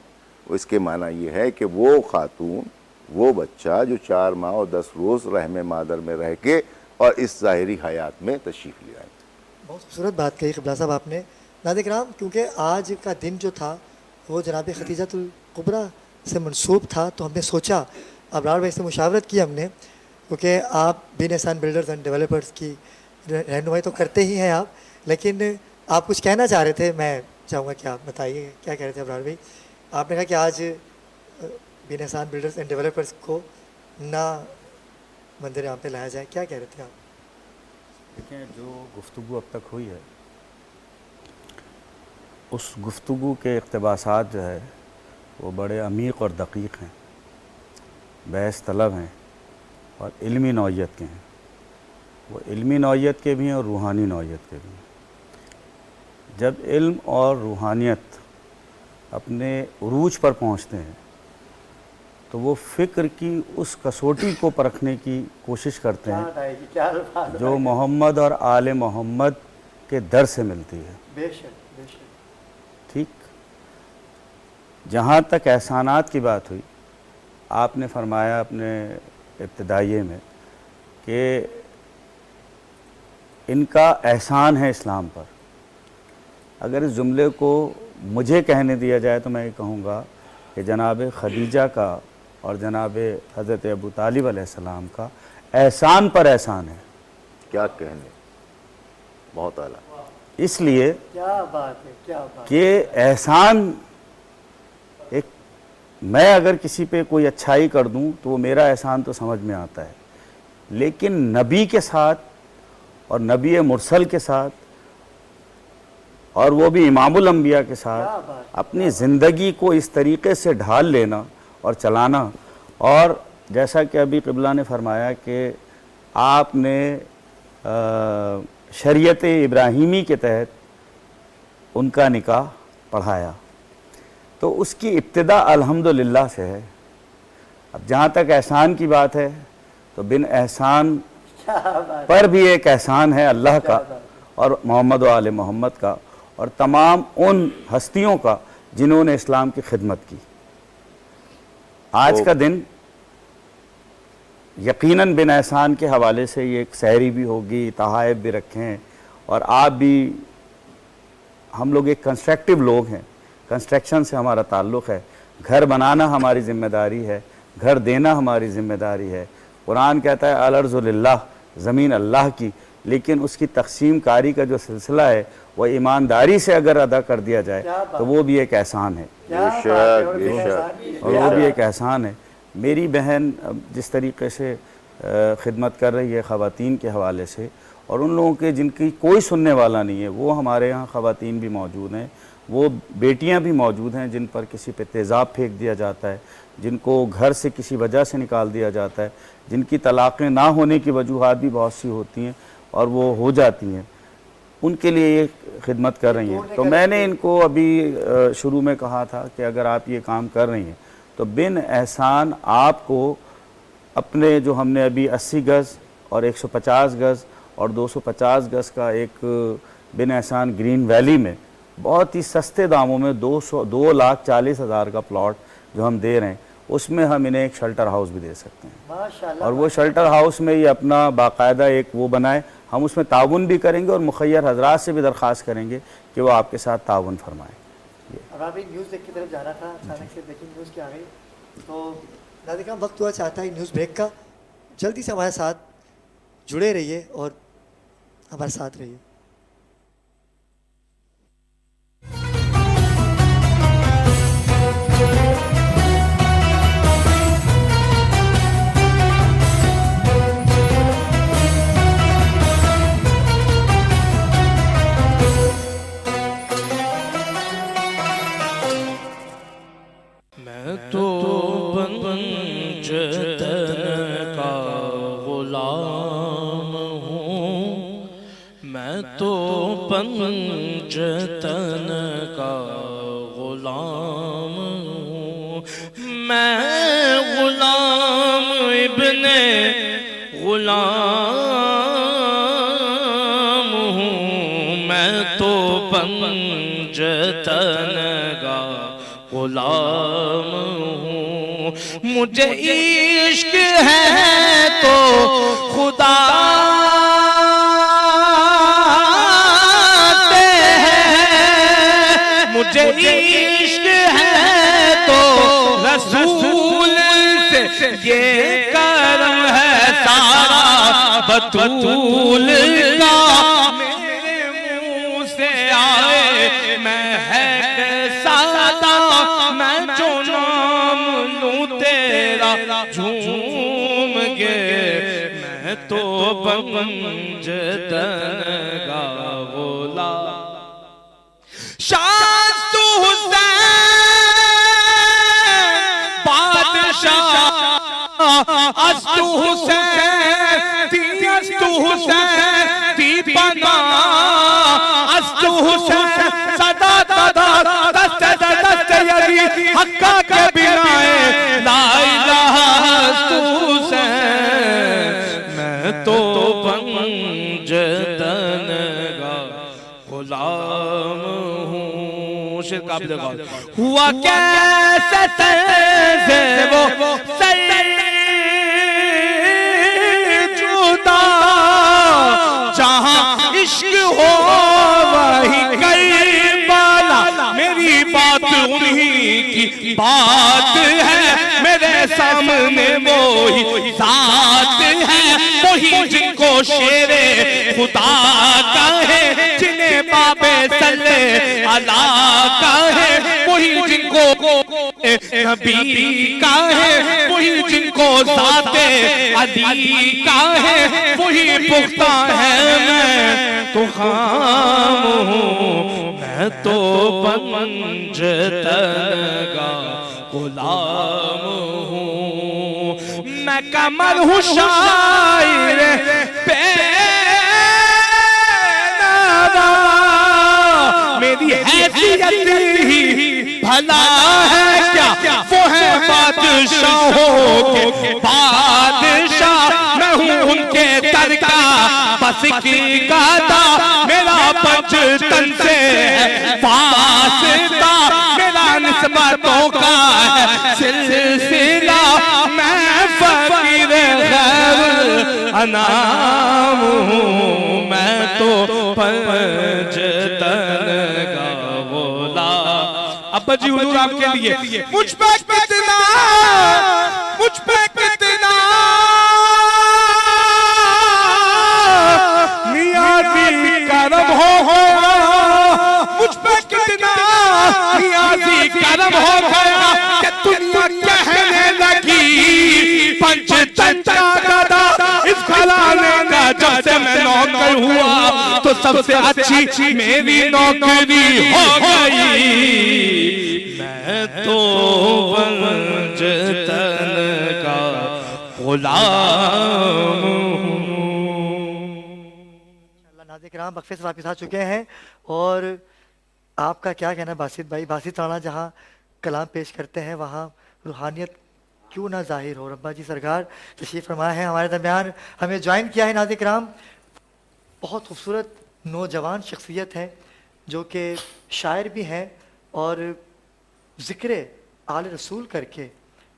وہ اس کے معنی یہ ہے کہ وہ خاتون، وہ بچہ جو 4 ماہ اور 10 روز رحم مادر میں رہ کے اور اس ظاہری حیات میں تشریف لے آئے. بہت خوبصورت بات کہی قبلہ صاحب آپ نے. ناظرین کرام، کیونکہ آج کا دن جو تھا وہ جناب خدیجۃ الکبریٰ سے منسوب تھا، تو ہم نے سوچا ابرار بھائی سے مشاورت کی ہم نے، کیونکہ آپ بین احسان بلڈرز اینڈ ڈیولپرز کی رہنمائی تو کرتے ہی ہیں آپ، لیکن آپ کچھ کہنا چاہ رہے تھے. میں چاہوں گا کہ آپ بتائیے کیا کہہ رہے تھے ابرار بھائی. آپ نے کہا کہ آج بین احسان بلڈرز اینڈ ڈیولپرز کو نہ منظر عام پہ لایا جائے، کیا کہہ رہے تھے آپ؟ دیکھیں جو گفتگو اب تک ہوئی ہے اس گفتگو کے اقتباسات جو ہے وہ بڑے عمیق اور دقیق ہیں، بحث طلب ہیں اور علمی نوعیت کے ہیں. وہ علمی نوعیت کے بھی ہیں اور روحانی نوعیت کے بھی ہیں. جب علم اور روحانیت اپنے عروج پر پہنچتے ہیں تو وہ فکر کی اس کسوٹی کو پرکھنے کی کوشش کرتے ہیں جو محمد اور آل محمد کے در سے ملتی ہے. بے شک بے شک. ٹھیک. جہاں تک احسانات کی بات ہوئی، آپ نے فرمایا اپنے ابتدائیے میں کہ ان کا احسان ہے اسلام پر. اگر اس جملے کو مجھے کہنے دیا جائے تو میں یہ کہوں گا کہ جناب خدیجہ کا اور جناب حضرت ابو طالب علیہ السلام کا احسان پر احسان ہے. کیا کہنے، بہت اعلیٰ. اس لیے کیا بات ہے، کیا بات. کہ احسان ایک، میں اگر کسی پہ کوئی اچھائی کر دوں تو وہ میرا احسان تو سمجھ میں آتا ہے، لیکن نبی کے ساتھ اور نبی مرسل کے ساتھ اور وہ بھی امام الانبیاء کے ساتھ اپنی زندگی کو اس طریقے سے ڈھال لینا اور چلانا. اور جیسا کہ ابھی قبلہ نے فرمایا کہ آپ نے شریعت ابراہیمی کے تحت ان کا نکاح پڑھایا. تو اس کی ابتدا الحمدللہ سے ہے. اب جہاں تک احسان کی بات ہے تو بن احسان پر بھی ایک احسان ہے اللہ کا اور محمد و آل محمد کا اور تمام ان ہستیوں کا جنہوں نے اسلام کی خدمت کی. آج کا دن یقیناً بن احسان کے حوالے سے یہ ایک سحری بھی ہوگی, تحائف بھی رکھیں, اور آپ بھی, ہم لوگ ایک کنسٹرکٹیو لوگ ہیں, کنسٹرکشن سے ہمارا تعلق ہے. گھر بنانا ہماری ذمہ داری ہے, گھر دینا ہماری ذمہ داری ہے. قرآن کہتا ہے الارض للہ, زمین اللہ کی, لیکن اس کی تقسیم کاری کا جو سلسلہ ہے وہ ایمانداری سے اگر ادا کر دیا جائے تو وہ بھی ایک احسان ہے, اور وہ بھی ایک احسان ہے. میری بہن جس طریقے سے خدمت کر رہی ہے خواتین کے حوالے سے, اور ان لوگوں کے جن کی کوئی سننے والا نہیں ہے, وہ ہمارے یہاں خواتین بھی موجود ہیں, وہ بیٹیاں بھی موجود ہیں جن پر کسی پہ تیزاب پھینک دیا جاتا ہے, جن کو گھر سے کسی وجہ سے نکال دیا جاتا ہے, جن کی طلاقیں نہ ہونے کی وجوہات بھی بہت سی ہوتی ہیں اور وہ ہو جاتی ہیں, ان کے لیے یہ خدمت کر رہی ہیں. تو میں نے ان کو ابھی شروع میں کہا تھا کہ اگر آپ یہ کام کر رہی ہیں تو بن احسان آپ کو اپنے جو ہم نے ابھی 80 گز اور 150 گز اور 250 گز کا ایک بن احسان گرین ویلی میں بہت ہی سستے داموں میں 2,40,000 کا پلاٹ جو ہم دے رہے ہیں, اس میں ہم انہیں ایک شیلٹر ہاؤس بھی دے سکتے ہیں. اور وہ شیلٹر ہاؤس میں یہ اپنا باقاعدہ ایک وہ بنائے, ہم اس میں تعاون بھی کریں گے اور مخیر حضرات سے بھی درخواست کریں گے کہ وہ آپ کے ساتھ تعاون فرمائیں. اب آپ نیوز دیکھ کی طرف جانا تھا, اچانک سے بریکنگ نیوز کیا آ گئی, تو ناظرین وقت ہوا چاہتا ہے نیوز بریک کا. جلدی سے ہمارے ساتھ جڑے رہیے اور ہمارے ساتھ رہیے. پنجتن کا غلام ہوں میں, غلام ابن غلام ہوں میں تو پنجتن کا غلام ہوں. مجھے عشق ہے تو خدا مجھے عشق ہے تو رسول سے یہ کرم ہے سارا بطول کا. میرے منہ سے آئے مہک سادہ, میں جو نام لوں تیرا جھوم گے. میں تو پنجتن کا غلام شاست حسین بادشاہ است حسین تی است حسین تی پنا است حسین صدا تدا دست دست یدی حقا کے بنائے لا الہ است حسین. میں تو پنجتن کا غلام ہوا کیسے سے وہ جدا, جہاں عشق ہو وہی کربلا. میری بات انہی کی بات ہے, میرے سامنے وہی ذات ہے, وہی جن کو شیر خدا کہے, جنہیں باب صلی اللہ کہے, وہی جن کو نبی کہے, وہی جن کو ذات علی کہے, وہی پختہ ہے. میں تو خام ہوں, میں تو پنجتن کا غلام ہوں. میں کمر ہوں شاعر پیش حیثیت ہی بھلا ہے کیا، وہ ہے بادشاہوں کے بادشاہ، میں ہوں ان کے در کا بس کی گادا، میرا پنج تن سے ہے واسطہ، میرا نسبتوں کا ہے سلسلہ، میں فقیر غیر انام ہوں، میں تو پنج تن کا غلام۔ ابا جی حضور آپ کے لیے مجھ پہ کتنا نیازی کرم ہو گیا، مجھ پہ کتنا نیازی کرم ہو گیا کہ دنیا کہنے لگی پنج تن کا گدا، اس گھرانے کا جب سے میں نوکر ہوا تو سب سے اچھی میری نوکری ہو گئی، میں تو پنج تن کا غلام ہوں۔ ناظرین کرام وقفے سے واپس آ چکے ہیں، اور آپ کا کیا کہنا باسط بھائی؟ باسط رانا جہاں کلام پیش کرتے ہیں وہاں روحانیت کیوں نہ ظاہر ہو؟ ربا جی سرکار تشریف فرمائے ہیں ہمارے درمیان، ہمیں جوائن کیا ہے ناظرین کرام، بہت خوبصورت نوجوان شخصیت ہے جو کہ شاعر بھی ہیں اور ذکر آل رسول کر کے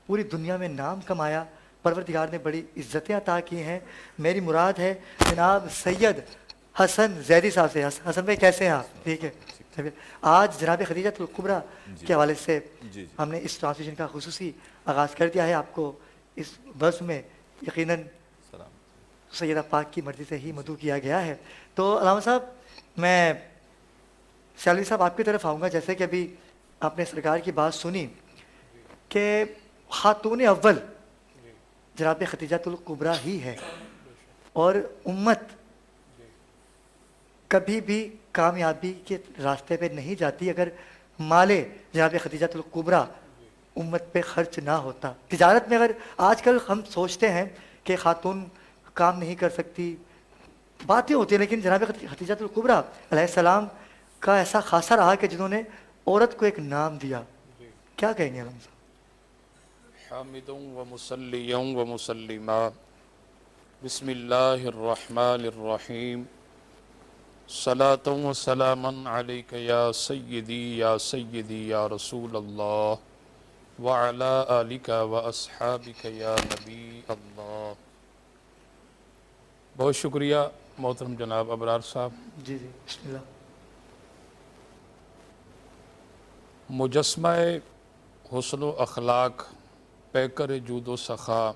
پوری دنیا میں نام کمایا، پروردگار نے بڑی عزتیں عطا کی ہیں۔ میری مراد ہے جناب سید حسن زیدی صاحب سے۔ حسن بھائی کیسے ہیں آپ؟ ٹھیک ہے۔ آج جناب خدیجۃ الکبریٰ کے حوالے سے ہم نے اس ٹرانسلیشن کا خصوصی آغاز کر دیا ہے، آپ کو اس برس میں یقیناً سیدہ پاک کی مرضی سے ہی مدعو کیا گیا ہے۔ تو علامہ صاحب، میں سیالوی صاحب آپ کی طرف آؤں گا، جیسے کہ ابھی آپ نے سرکار کی بات سنی کہ خاتون اول جناب خدیجۃ الکبریٰ ہی ہے، اور امت کبھی بھی کامیابی کے راستے پہ نہیں جاتی اگر مال جناب خدیجۃ الکبریٰ امت پہ خرچ نہ ہوتا۔ تجارت میں اگر آج کل ہم سوچتے ہیں کہ خاتون کام نہیں کر سکتی، باتیں ہوتی ہیں، لیکن جناب خدیجۃ الکبریٰ علیہ السلام کا ایسا خاصہ رہا کہ جنہوں نے عورت کو ایک نام دیا۔ کیا کہیں گے علامہ صاحب؟ حامد و مسلیٰ و مسلمہ، بسم اللہ الرحمن الرحیم، صلاۃ و سلام علیک یا سیدی یا رسول اللہ، وعلی آلک و اصحابک یا نبی اللہ۔ بہت شکریہ محترم جناب ابرار صاحب۔ جی جی بسم اللہ۔ مجسمہ حسن و اخلاق، پیکر جود و سخا،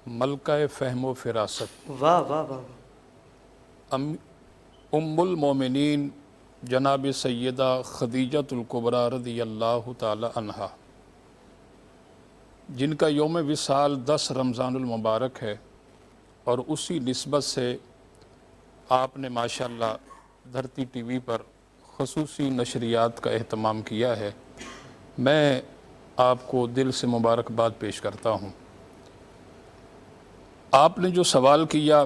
ملکہ فہم و فراست، واہ واہ واہ۔ ام المومنین جناب سیدہ خدیجۃ الکبریٰ رضی اللہ تعالی عنہا، جن کا یوم وصال 10 رمضان المبارک ہے، اور اسی نسبت سے آپ نے ماشاءاللہ دھرتی ٹی وی پر خصوصی نشریات کا اہتمام کیا ہے۔ میں آپ کو دل سے مبارکباد پیش کرتا ہوں۔ آپ نے جو سوال کیا،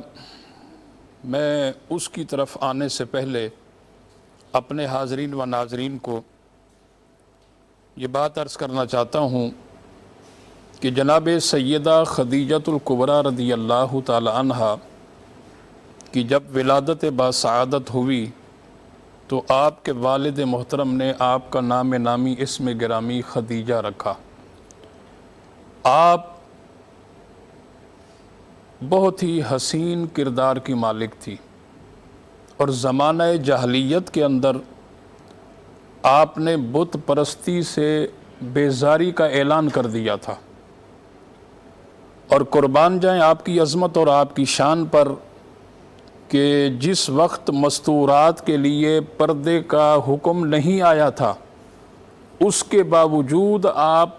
میں اس کی طرف آنے سے پہلے اپنے حاضرین و ناظرین کو یہ بات عرض کرنا چاہتا ہوں کہ جناب سیدہ خدیجۃ الکبریٰ رضی اللہ تعالی عنہا کی جب ولادت باسعادت ہوئی تو آپ کے والد محترم نے آپ کا نام نامی اسم گرامی خدیجہ رکھا۔ آپ بہت ہی حسین کردار کی مالک تھی، اور زمانہ جاہلیت کے اندر آپ نے بت پرستی سے بیزاری کا اعلان کر دیا تھا، اور قربان جائیں آپ کی عظمت اور آپ کی شان پر کہ جس وقت مستورات کے لیے پردے کا حکم نہیں آیا تھا، اس کے باوجود آپ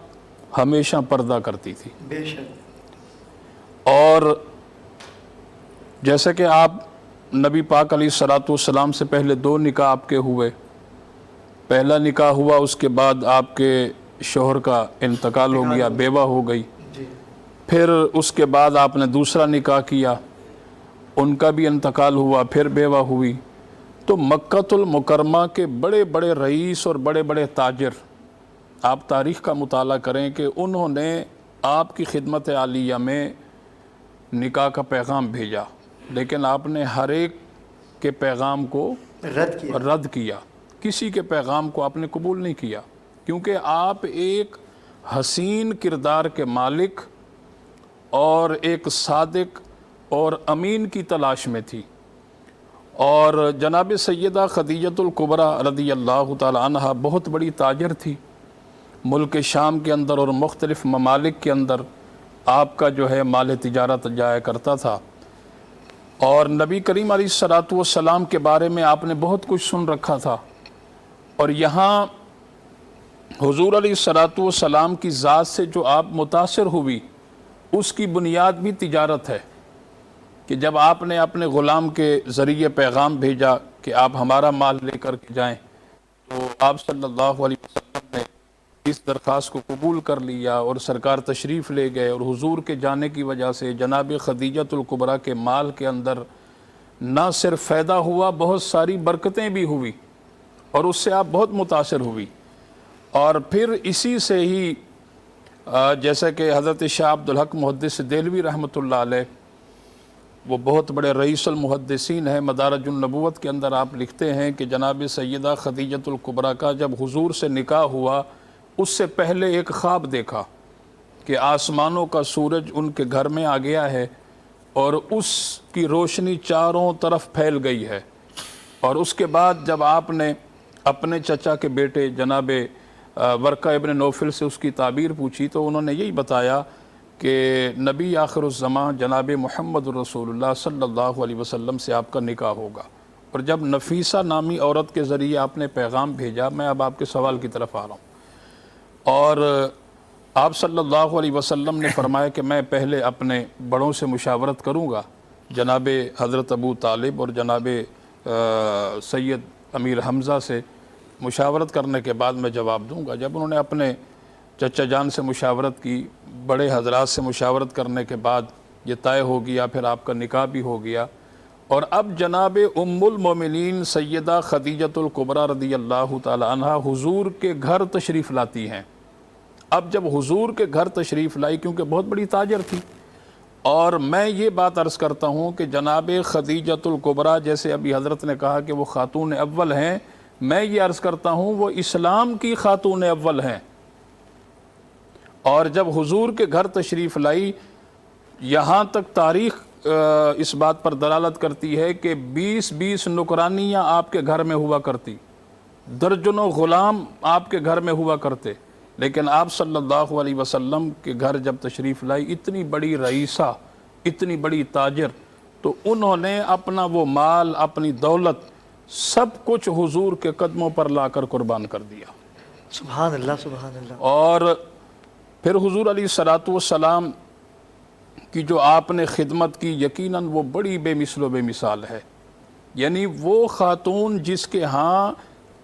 ہمیشہ پردہ کرتی تھی۔ بے شک۔ اور جیسے کہ آپ نبی پاک علیہ الصلوۃ والسلام سے پہلے 2 نکاح آپ کے ہوئے، پہلا نکاح ہوا، اس کے بعد آپ کے شوہر کا انتقال ہو گیا، بیوہ ہو گئی، پھر اس کے بعد آپ نے دوسرا نکاح کیا، ان کا بھی انتقال ہوا، پھر بیوہ ہوئی، تو مکۃ المکرمہ کے بڑے بڑے رئیس اور بڑے بڑے تاجر، آپ تاریخ کا مطالعہ کریں کہ انہوں نے آپ کی خدمت عالیہ میں نکاح کا پیغام بھیجا، لیکن آپ نے ہر ایک کے پیغام کو رد کیا، کسی کے پیغام کو آپ نے قبول نہیں کیا، کیونکہ آپ ایک حسین کردار کے مالک اور ایک صادق اور امین کی تلاش میں تھی۔ اور جناب سیدہ خدیجۃ الکبریٰ رضی اللہ تعالی عنہ بہت بڑی تاجر تھی، ملک شام کے اندر اور مختلف ممالک کے اندر آپ کا جو ہے مال تجارت جایا کرتا تھا، اور نبی کریم علیہ الصلوۃ والسلام کے بارے میں آپ نے بہت کچھ سن رکھا تھا، اور یہاں حضور علیہ الصلوۃ والسلام کی ذات سے جو آپ متاثر ہوئی اس کی بنیاد بھی تجارت ہے، کہ جب آپ نے اپنے غلام کے ذریعے پیغام بھیجا کہ آپ ہمارا مال لے کر کے جائیں، تو آپ صلی اللہ علیہ وسلم نے اس درخواست کو قبول کر لیا اور سرکار تشریف لے گئے، اور حضور کے جانے کی وجہ سے جناب خدیجۃ الکبریٰ کے مال کے اندر نہ صرف فائدہ ہوا، بہت ساری برکتیں بھی ہوئی، اور اس سے آپ بہت متاثر ہوئی۔ اور پھر اسی سے ہی جیسا کہ حضرت شاہ عبدالحق محدث دہلوی رحمۃ اللہ علیہ، وہ بہت بڑے رئیس المحدثین ہیں، مدارج النبوت کے اندر آپ لکھتے ہیں کہ جناب سیدہ خدیجۃ الکبریٰ کا جب حضور سے نکاح ہوا اس سے پہلے ایک خواب دیکھا کہ آسمانوں کا سورج ان کے گھر میں آ گیا ہے اور اس کی روشنی چاروں طرف پھیل گئی ہے، اور اس کے بعد جب آپ نے اپنے چچا کے بیٹے جناب ورقہ ابن نوفل سے اس کی تعبیر پوچھی تو انہوں نے یہی بتایا کہ نبی آخر الزمان جناب محمد رسول اللہ صلی اللہ علیہ وسلم سے آپ کا نکاح ہوگا۔ اور جب نفیسہ نامی عورت کے ذریعے آپ نے پیغام بھیجا، میں اب آپ کے سوال کی طرف آ رہا ہوں، اور آپ صلی اللہ علیہ وسلم نے فرمایا کہ میں پہلے اپنے بڑوں سے مشاورت کروں گا، جناب حضرت ابو طالب اور جناب سید امیر حمزہ سے مشاورت کرنے کے بعد میں جواب دوں گا۔ جب انہوں نے اپنے چچا جان سے مشاورت کی، بڑے حضرات سے مشاورت کرنے کے بعد یہ طے ہو گیا، پھر آپ کا نکاح بھی ہو گیا، اور اب جناب ام المومنین سیدہ خدیجۃ الکبریٰ رضی اللہ تعالی عنہ حضور کے گھر تشریف لاتی ہیں۔ اب جب حضور کے گھر تشریف لائی، کیونکہ بہت بڑی تاجر تھی، اور میں یہ بات عرض کرتا ہوں کہ جناب خدیجۃ الکبریٰ، جیسے ابھی حضرت نے کہا کہ وہ خاتون اول ہیں، میں یہ عرض کرتا ہوں وہ اسلام کی خاتون اول ہیں۔ اور جب حضور کے گھر تشریف لائی، یہاں تک تاریخ اس بات پر دلالت کرتی ہے کہ 20 نکرانیاں آپ کے گھر میں ہوا کرتی، درجنوں غلام آپ کے گھر میں ہوا کرتے، لیکن آپ صلی اللہ علیہ وسلم کے گھر جب تشریف لائی، اتنی بڑی رئیسہ، اتنی بڑی تاجر، تو انہوں نے اپنا وہ مال، اپنی دولت، سب کچھ حضور کے قدموں پر لا کر قربان کر دیا۔ سبحان اللہ، سبحان اللہ۔ اور پھر حضور علیہ الصلوۃ والسلام کی جو آپ نے خدمت کی، یقیناً وہ بڑی بے مثل و بے مثال ہے۔ یعنی وہ خاتون جس کے ہاں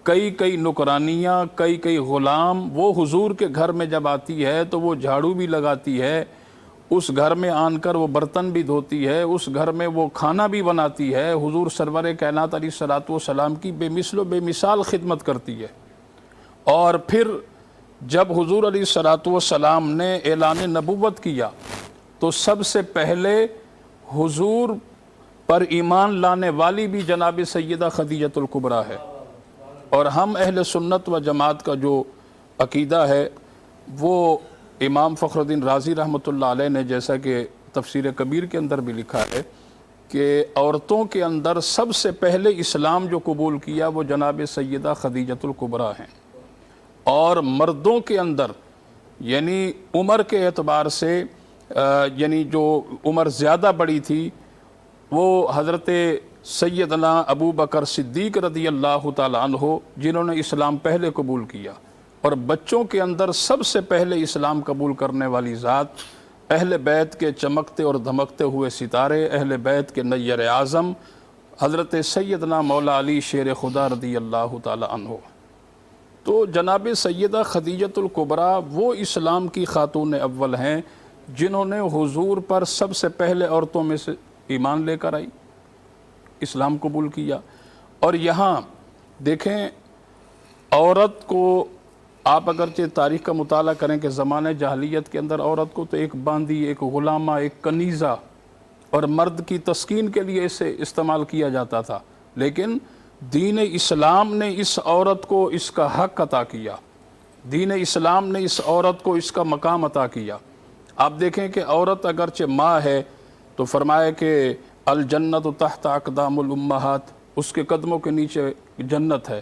کئی نکرانیاں، کئی غلام، وہ حضور کے گھر میں جب آتی ہے تو وہ جھاڑو بھی لگاتی ہے، اس گھر میں آن کر وہ برتن بھی دھوتی ہے، اس گھر میں وہ کھانا بھی بناتی ہے، حضور سرور کائنات علیہ الصلوۃ والسلام کی بے مثل و بے مثال خدمت کرتی ہے۔ اور پھر جب حضور علیہ الصلوۃ والسلام نے اعلان نبوت کیا تو سب سے پہلے حضور پر ایمان لانے والی بھی جناب سیدہ خدیجۃ الکبریٰ ہے۔ اور ہم اہل سنت و جماعت کا جو عقیدہ ہے وہ امام فخر الدین رازی رحمۃ اللہ علیہ نے، جیسا کہ تفسیر کبیر کے اندر بھی لکھا ہے، کہ عورتوں کے اندر سب سے پہلے اسلام جو قبول کیا وہ جناب سیدہ خدیجۃ الکبریٰ ہیں، اور مردوں کے اندر یعنی عمر کے اعتبار سے یعنی جو عمر زیادہ بڑی تھی وہ حضرت سیدنا ابو بکر صدیق رضی اللہ تعالی عنہ، جنہوں نے اسلام پہلے قبول کیا، اور بچوں کے اندر سب سے پہلے اسلام قبول کرنے والی ذات، اہل بیت کے چمکتے اور دھمکتے ہوئے ستارے، اہل بیت کے نیر اعظم حضرت سیدنا مولا علی شیر خدا رضی اللہ تعالی عنہ۔ تو جناب سیدہ خدیجۃ الکبریٰ وہ اسلام کی خاتون اول ہیں جنہوں نے حضور پر سب سے پہلے عورتوں میں سے ایمان لے کر آئی، اسلام قبول کیا، اور یہاں دیکھیں عورت کو آپ اگرچہ تاریخ کا مطالعہ کریں کہ زمانہ جاہلیت کے اندر عورت کو تو ایک باندی، ایک غلامہ، ایک کنیزہ اور مرد کی تسکین کے لیے اسے استعمال کیا جاتا تھا، لیکن دین اسلام نے اس عورت کو اس کا حق عطا کیا، دین اسلام نے اس عورت کو اس کا مقام عطا کیا۔ آپ دیکھیں کہ عورت اگرچہ ماں ہے تو فرمایا کہ الجنت تحت اقدام الامہات، اس کے قدموں کے نیچے جنت ہے۔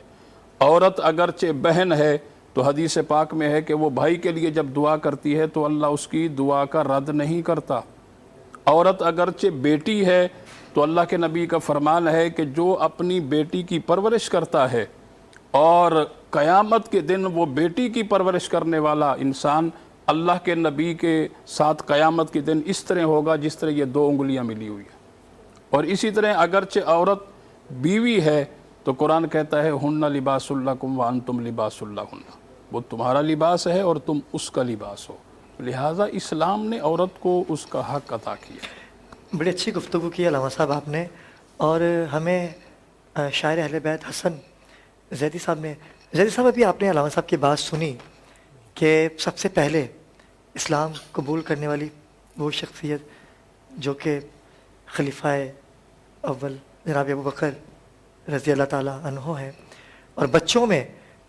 عورت اگرچہ بہن ہے تو حدیث پاک میں ہے کہ وہ بھائی کے لیے جب دعا کرتی ہے تو اللہ اس کی دعا کا رد نہیں کرتا۔ عورت اگرچہ بیٹی ہے تو اللہ کے نبی کا فرمان ہے کہ جو اپنی بیٹی کی پرورش کرتا ہے اور قیامت کے دن وہ بیٹی کی پرورش کرنے والا انسان اللہ کے نبی کے ساتھ قیامت کے دن اس طرح ہوگا جس طرح یہ 2 انگلیاں ملی ہوئی ہیں۔ اور اسی طرح اگرچہ عورت بیوی ہے تو قرآن کہتا ہے ہن لباس لکم وانتم لباس لہن، وہ تمہارا لباس ہے اور تم اس کا لباس ہو، لہٰذا اسلام نے عورت کو اس کا حق عطا کیا۔ بڑی اچھی گفتگو کی علامہ صاحب آپ نے، اور ہمیں شاعر اہل بیت حسن زیدی صاحب ابھی آپ نے علامہ صاحب کی بات سنی کہ سب سے پہلے اسلام قبول کرنے والی وہ شخصیت جو کہ خلیفہ اول جناب ابو بکر رضی اللہ تعالیٰ عنہ ہیں، اور بچوں میں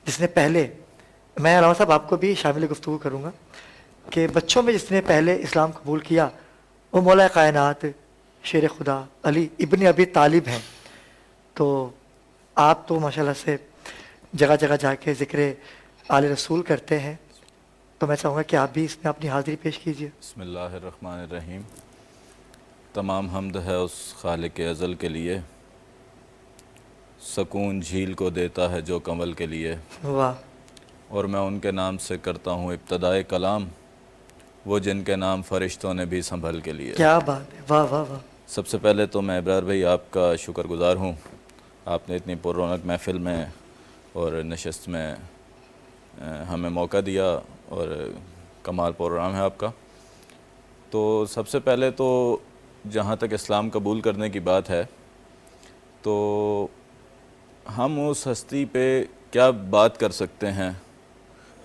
جس نے پہلے، میں علامہ صاحب آپ کو بھی شامل گفتگو کروں گا کہ بچوں میں جس نے پہلے اسلام قبول کیا وہ مولا کائنات شیر خدا علی ابن ابی طالب ہیں۔ تو آپ تو ماشاءاللہ سے جگہ جگہ جا کے ذکر آل رسول کرتے ہیں، تو میں چاہوں گا کہ آپ بھی اس میں اپنی حاضری پیش کیجیے۔ بسم اللہ الرحمن الرحیم۔ تمام حمد ہے اس خالق ازل کے لیے، سکون جھیل کو دیتا ہے جو کمل کے لیے، واہ، اور میں ان کے نام سے کرتا ہوں ابتدائے کلام، وہ جن کے نام فرشتوں نے بھی سنبھل کے لیے۔ کیا بات ہے، واہ واہ واہ۔ سب سے پہلے تو میں ابرار بھائی آپ کا شکر گزار ہوں، آپ نے اتنی پر رونق محفل میں اور نشست میں ہمیں موقع دیا، اور کمال پروگرام ہے آپ کا۔ تو سب سے پہلے تو جہاں تک اسلام قبول کرنے کی بات ہے تو ہم اس ہستی پہ کیا بات کر سکتے ہیں،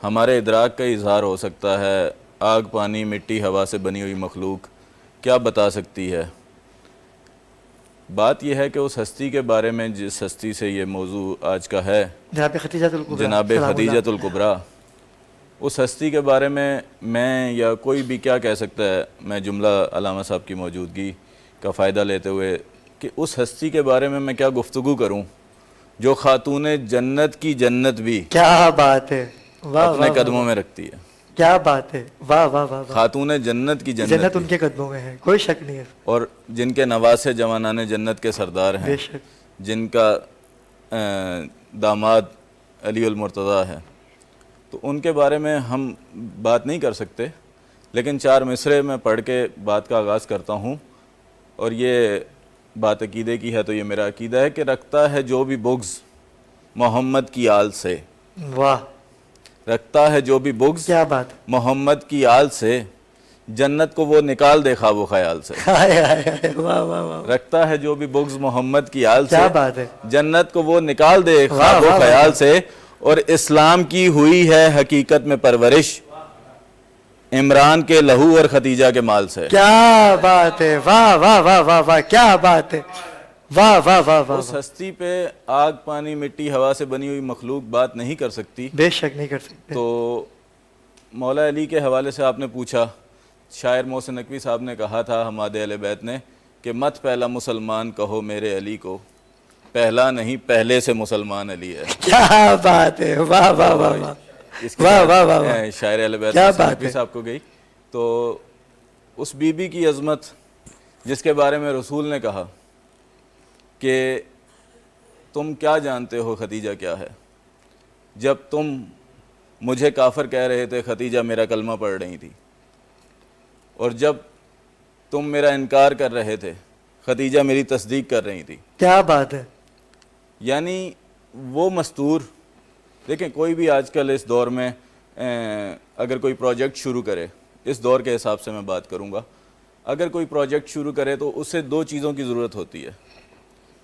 ہمارے ادراک کا اظہار ہو سکتا ہے، آگ پانی مٹی ہوا سے بنی ہوئی مخلوق کیا بتا سکتی ہے۔ بات یہ ہے کہ اس ہستی کے بارے میں جس ہستی سے یہ موضوع آج کا ہے، جناب خدیجہ الکبریٰ، جناب خدیجہ الکبریٰ، اس ہستی کے بارے میں یا کوئی بھی کیا کہہ سکتا ہے۔ میں جملہ علامہ صاحب کی موجودگی کا فائدہ لیتے ہوئے کہ اس ہستی کے بارے میں کیا گفتگو کروں جو خاتون جنت کی جنت بھی کیا بات ہے، واہ اپنے واہ قدموں میں رکھتی ہے، کیا بات ہے، واہ واہ واہ واہ۔ خاتون جنت کی جنت جنت ان بھی، کے قدموں میں ہے، کوئی شک نہیں ہے، اور جن کے نواسے جوانان جنت کے سردار ہیں، بے شک۔ جن کا داماد علی المرتضیٰ ہے، تو ان کے بارے میں ہم بات نہیں کر سکتے، لیکن 4 مصرے میں پڑھ کے بات کا آغاز کرتا ہوں، اور یہ بات عقیدے کی ہے تو یہ میرا عقیدہ ہے کہ رکھتا ہے جو بھی بغض محمد کی آل سے، واہ، رکھتا ہے جو بھی بغض کیا بات ہے، محمد کی آل سے، جنت کو وہ نکال دے خواب و خیال سے۔ ہائے ہائے ہائے، واہ واہ واہ، رکھتا ہے جو بھی بغض محمد کی آل سے، کیا بات ہے، جنت کو وہ نکال دے واہ خواب و واہ خیال واہ۔ سے، اور اسلام کی ہوئی ہے حقیقت میں پرورش عمران کے لہو اور خدیجہ کے مال سے۔ کیا بات ہے، واہ واہ واہ واہ واہ، کیا بات ہے، واہ واہ واہ واہ، اس ہستی پہ آگ پانی مٹی ہوا سے بنی ہوئی مخلوق بات نہیں کر سکتی۔ بے شک نہیں کر سکتے۔ تو مولا علی کے حوالے سے آپ نے پوچھا، شاعر محسن نقوی صاحب نے کہا تھا حماد اہل بیت نے کہ مت پہلا مسلمان کہو میرے علی کو، پہلا نہیں پہلے سے مسلمان علی ہے۔ کیا بات ہے، واہ واہ واہ واہ، اس کے واہ بعد واہ واہ واہ، شاعر اہل بیت کیا محسن بات نقوی ہے۔ صاحب کو گئی، تو اس بی بی کی عظمت جس کے بارے میں رسول نے کہا کہ تم کیا جانتے ہو خدیجہ کیا ہے، جب تم مجھے کافر کہہ رہے تھے خدیجہ میرا کلمہ پڑھ رہی تھی، اور جب تم میرا انکار کر رہے تھے خدیجہ میری تصدیق کر رہی تھی۔ کیا بات ہے، یعنی وہ مستور، دیکھیں کوئی بھی آج کل اس دور میں اگر کوئی پروجیکٹ شروع کرے، اس دور کے حساب سے میں بات کروں گا، اگر کوئی پروجیکٹ شروع کرے تو اسے 2 چیزوں کی ضرورت ہوتی ہے،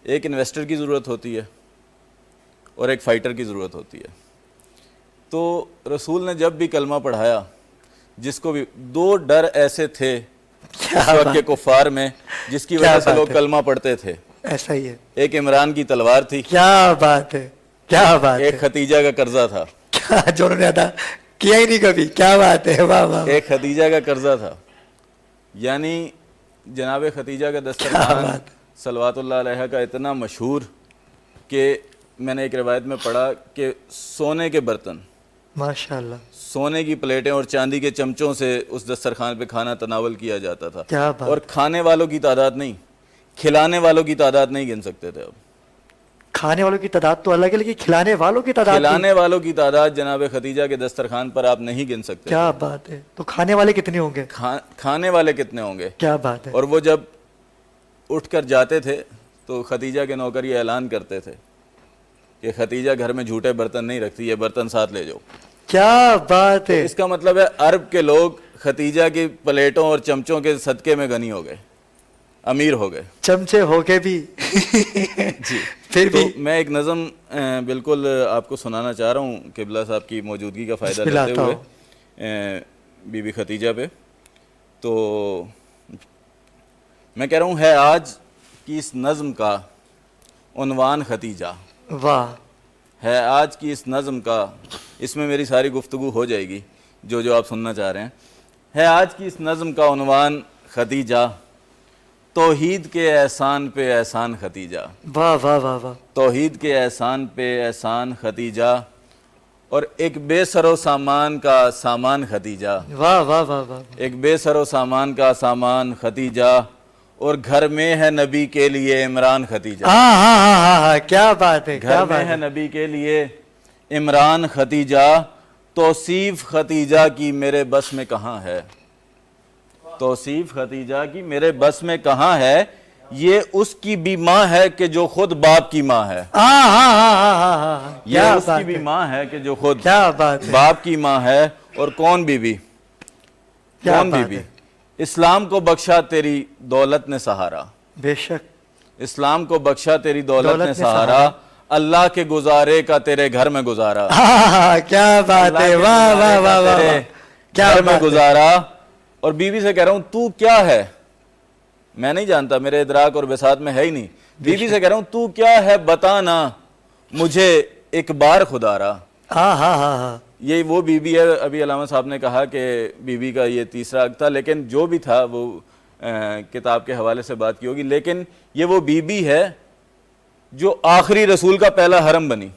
ایک انویسٹر کی ضرورت ہوتی ہے اور ایک فائٹر کی ضرورت ہوتی ہے. تو رسول نے جب بھی کلمہ پڑھایا, جس کو بھی 2 ڈر ایسے تھے اس وقت کے کفار میں جس کی وجہ سے لوگ کلمہ پڑھتے تھے. ایسا ہی ہے. ایک عمران کی تلوار تھی, کیا بات ہے, کیا بات ہے. ایک خدیجہ کا قرضہ تھا, جو انہوں نے ادا کیا ہی نہیں کبھی. کیا بات ہے, واہ واہ. ایک خدیجہ کا قرضہ تھا. یعنی جناب خدیجہ کا دسترخوان صلوات اللہ علیہ کا اتنا مشہور کہ میں نے ایک روایت میں پڑھا کہ سونے کے برتن, ماشاءاللہ, سونے کی پلیٹیں اور چاندی کے چمچوں سے اس دسترخوان پہ کھانا تناول کیا جاتا تھا. کیا بات. اور کھانے والوں کی تعداد نہیں, کھلانے والوں کی تعداد نہیں گن سکتے تھے. اب کھانے والوں کی تعداد تو الگ ہے, لیکن کھلانے والوں کی تعداد, کھلانے والوں کی تعداد جناب خدیجہ کے دسترخوان پر آپ نہیں گن سکتے. کیا بات ہے. تو کھانے والے کتنے ہوں گے؟ کھانے والے کتنے ہوں گے. کیا بات ہے. اور وہ جب اٹھ کر جاتے تھے تو خدیجہ کے نوکر یہ اعلان کرتے تھے کہ خدیجہ گھر میں جھوٹے برتن نہیں رکھتی, یہ برتن ساتھ لے جاؤ. کیا بات ہے. اس کا مطلب ہے عرب کے لوگ خدیجہ کی پلیٹوں اور چمچوں کے صدقے میں غنی ہو گئے, امیر ہو گئے. چمچے ہو کے بھی جی. پھر تو بھی میں ایک نظم بالکل آپ کو سنانا چاہ رہا ہوں قبلہ صاحب کی موجودگی کا فائدہ بسم اللہ لیتے ہوئے بی بی خدیجہ پہ. تو میں کہہ رہا ہوں ہے آج کی اس نظم کا عنوان خدیجہ. واہ. ہے آج کی اس نظم کا, اس میں میری ساری گفتگو ہو جائے گی جو آپ سننا چاہ رہے ہیں. ہے آج کی اس نظم کا عنوان خدیجہ, توحید کے احسان پہ احسان خدیجہ. واہ واہ واہ واہ. توحید کے احسان پہ احسان خدیجہ, اور ایک بے سر و سامان کا سامان خدیجہ. واہ واہ واہ واہ. ایک بے سر و سامان کا سامان خدیجہ, اور گھر میں ہے نبی کے لیے عمران خدیجہ. ہاں ہاں ہاں ہاں, کیا بات ہے. گھر میں ہے نبی کے لیے عمران خدیجہ, توصیف خدیجہ کی میرے بس میں کہاں ہے. توصیف خدیجہ کی میرے بس میں کہاں ہے, یہ اس کی بھی ماں ہے کہ جو خود باپ کی ماں ہے. ہاں ہاں ہاں ہاں ہاں. یہ اس کی بھی ماں ہے کہ جو خود کیا بات ہے. باپ کی ماں ہے. اور کون بی بی, کون بی بی. اسلام کو بخشا تیری دولت نے سہارا. بے شک. اسلام کو بخشا تیری دولت نے سہارا, اللہ کے گزارے کا تیرے گھر میں گزارا. کیا بات ہے. واہ واہ واہ واہ. کیا گھر میں گزارا. اور بیوی سے کہہ رہا ہوں تو کیا ہے, میں نہیں جانتا, میرے ادراک اور بساط میں ہے ہی نہیں. بیوی سے کہہ رہا ہوں تو کیا ہے بتانا, مجھے ایک بار خدا را. ہاں ہاں ہاں ہاں. یہ وہ بی بی ہے. ابھی علامہ صاحب نے کہا کہ بی بی کا یہ تیسرا حق تھا, لیکن جو بھی تھا وہ کتاب کے حوالے سے بات کی ہوگی. لیکن یہ وہ بی بی ہے جو آخری رسول کا پہلا حرم بنی.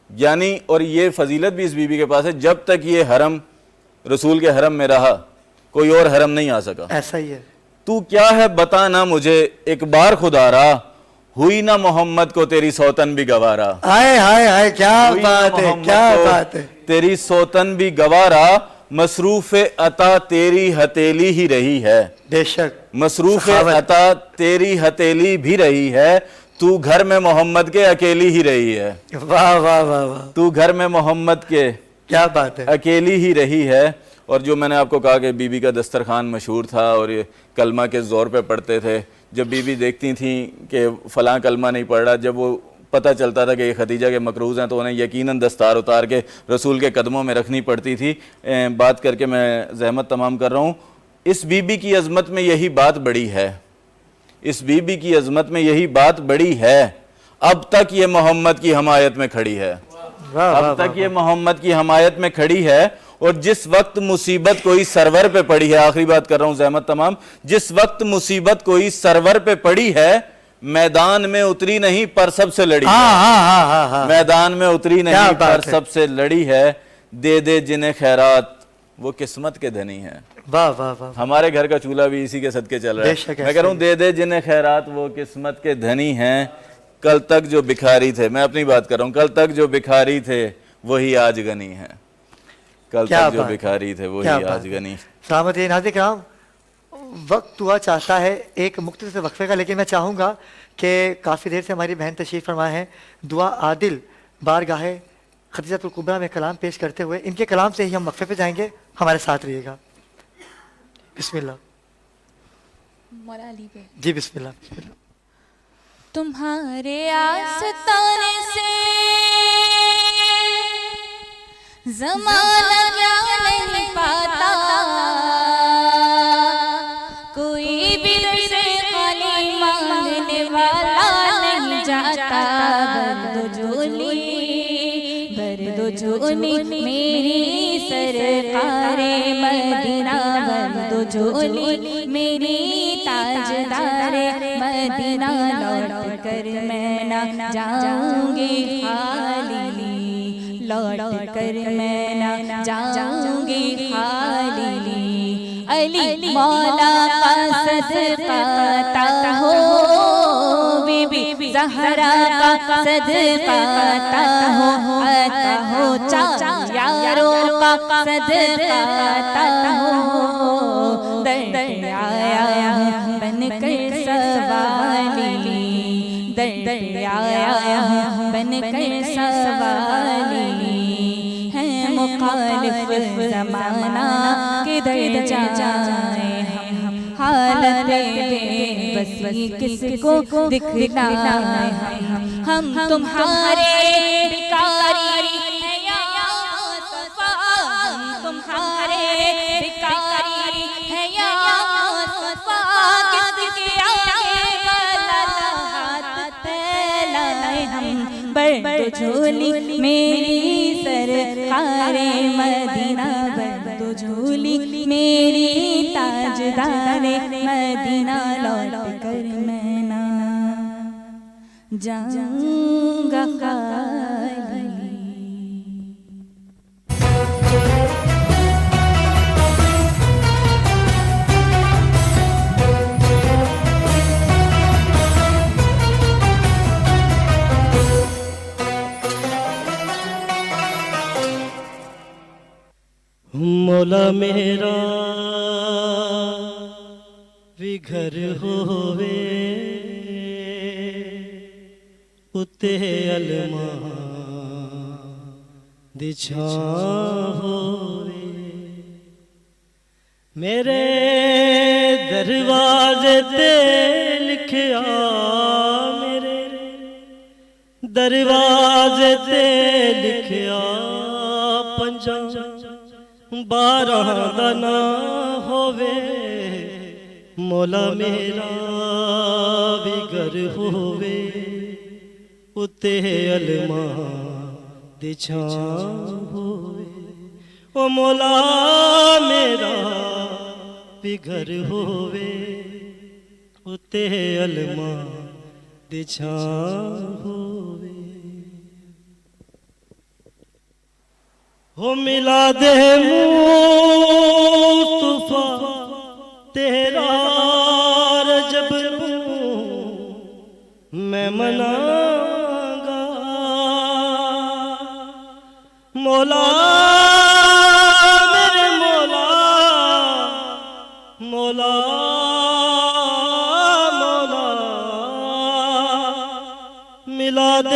یعنی اور یہ فضیلت بھی اس بی بی کے پاس ہے, جب تک یہ حرم رسول کے حرم میں رہا کوئی اور حرم نہیں آ سکا. ایسا ہی ہے. تو کیا ہے بتانا مجھے ایک بار خدا را, ہوئی نہ محمد کو تیری سوتن بھی گوارا. ہائے ہائے ہائے, کیا بات ہے. کیا بات ہے. تیری سوتن بھی گوارا, مصروف عطا تیری ہتیلی ہی رہی ہے. بے شک. مصروف عطا تیری ہتیلی بھی رہی ہے, تو گھر میں محمد کے اکیلی ہی رہی ہے. واہ واہ واہ واہ. تو گھر میں محمد کے کیا بات ہے. اکیلی ہی رہی ہے. اور جو میں نے آپ کو کہا کہ بی بی کا دسترخوان مشہور تھا اور یہ کلمہ کے زور پہ پڑھتے تھے. جب بی بی دیکھتی تھیں کہ فلاں کلمہ نہیں پڑھ رہا, جب وہ پتہ چلتا تھا کہ یہ خدیجہ کے مقروض ہیں, تو انہیں یقیناً دستار اتار کے رسول کے قدموں میں رکھنی پڑتی تھی. بات کر کے میں زحمت تمام کر رہا ہوں. اس بی بی کی عظمت میں یہی بات بڑی ہے, اس بی بی کی عظمت میں یہی بات بڑی ہے, اب تک یہ محمد کی حمایت میں کھڑی ہے. اب تک یہ محمد کی حمایت میں کھڑی ہے. اور جس وقت مصیبت کوئی سرور پہ پڑی ہے, آخری بات کر رہا ہوں زحمت تمام, جس وقت مصیبت کوئی سرور پہ پڑی ہے, میدان میں اتری نہیں پر سب سے لڑی ہے. میدان میں اتری نہیں پر سب سے لڑی ہے. دے دے جنہیں خیرات وہ قسمت کے دھنی ہیں. واہ واہ واہ. ہمارے گھر کا چولہا بھی اسی کے صدقے چل رہا ہے. میں کہہ رہا ہوں دے دے جنہیں خیرات وہ قسمت کے دھنی ہیں. کل تک جو بکھاری تھے, میں اپنی بات کر رہا ہوں, کل تک جو بکھاری تھے وہی آج غنی ہیں. کل تک جو بکھاری تھے وہی آج غنی. سلامت ناظرین کرام, وقت ہوا چاہتا ہے ایک مختصر وقفے کا, لیکن میں چاہوں گا کہ کافی دیر سے ہماری بہن تشریف فرما ہے, دعا عادل بارگاہ خدیجۃ الکبریٰ میں کلام پیش کرتے ہوئے, ان کے کلام سے ہی ہم وقفے پہ جائیں گے. ہمارے ساتھ رہیے گا. بسم اللہ. مولا علی پہ. جی بسم اللہ. بسم اللہ. تمہارے آستانے سے زمانہ کیا نہیں پاتا، کوئی بھی سے خالی مانگنے والا نہیں جاتا۔ برد و جھولی میری سرکار مدینہ، برد و جھولی میری تاجدار مدینہ، لوٹ کر میں نہ جاؤں گی خالی، لوٹ کر میں نہ جاؤں گی خالی۔ علی مولا کا صدقہ عطا ہو، بی بی زہرا کا صدقہ عطا ہو، عطا ہو چار یاروں کا صدقہ عطا ہو۔ در آیا بن کر سوالی، در آیا بن کر سوالی، ہے مخالف زمانہ کدھر جائیں ہم، حالت بے بسی کس کو دکھلائیں ہم تمہارے بھکاری ہیں یا مصطفیٰ، ہم تمہارے بھکاری ہیں یا مصطفیٰ، کس کے آگے والا ہاتھ پھیلائیں ہم۔ برد و جھولی میری سرکار مدینہ، برد و جھولی میری تاجدار مدینہ، لوٹ کر میں نہ جاؤں گا خالی۔ مولا میرا بھی گھر ہووے اتے علماء دی چھاں ہووے، میرے دروازے تے لکھیا، میرے دروازے تے لکھیا، پنجاں بارہ دا نہ ہووے، مولا میرا بھی گھر ہووے اتے علماء دی چھاں ہووے، او مولا میرا بھی گھر ہووے اتے علماء دی چھاں ہووے۔ ہو میلاد مصطفیٰ تیرا رجب میں مناؤں گا، مولا میرے مولا، مولا مولا، میلاد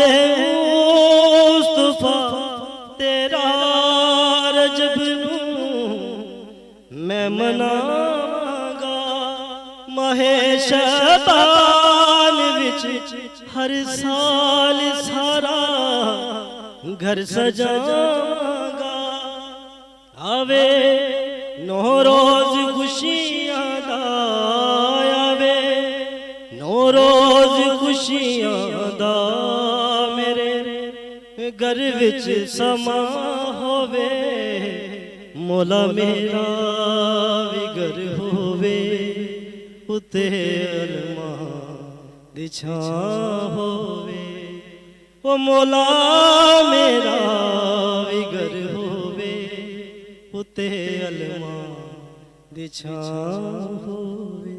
مصطفیٰ تیرا رجب میں مناؤں گا، ماہ شعبان وچ ہر سال سارا گھر سجاؤں گا، آوے نو روز خوشیاں دا، آوے نو روز خوشیاں دا، میرے گھر وچ سما ہووے، مولا میرا بھی گھر ہووے اتے علماء دی چھاں ہووے، او مولا میرا بھی گھر ہووے اتے علماء دی چھاں ہووے۔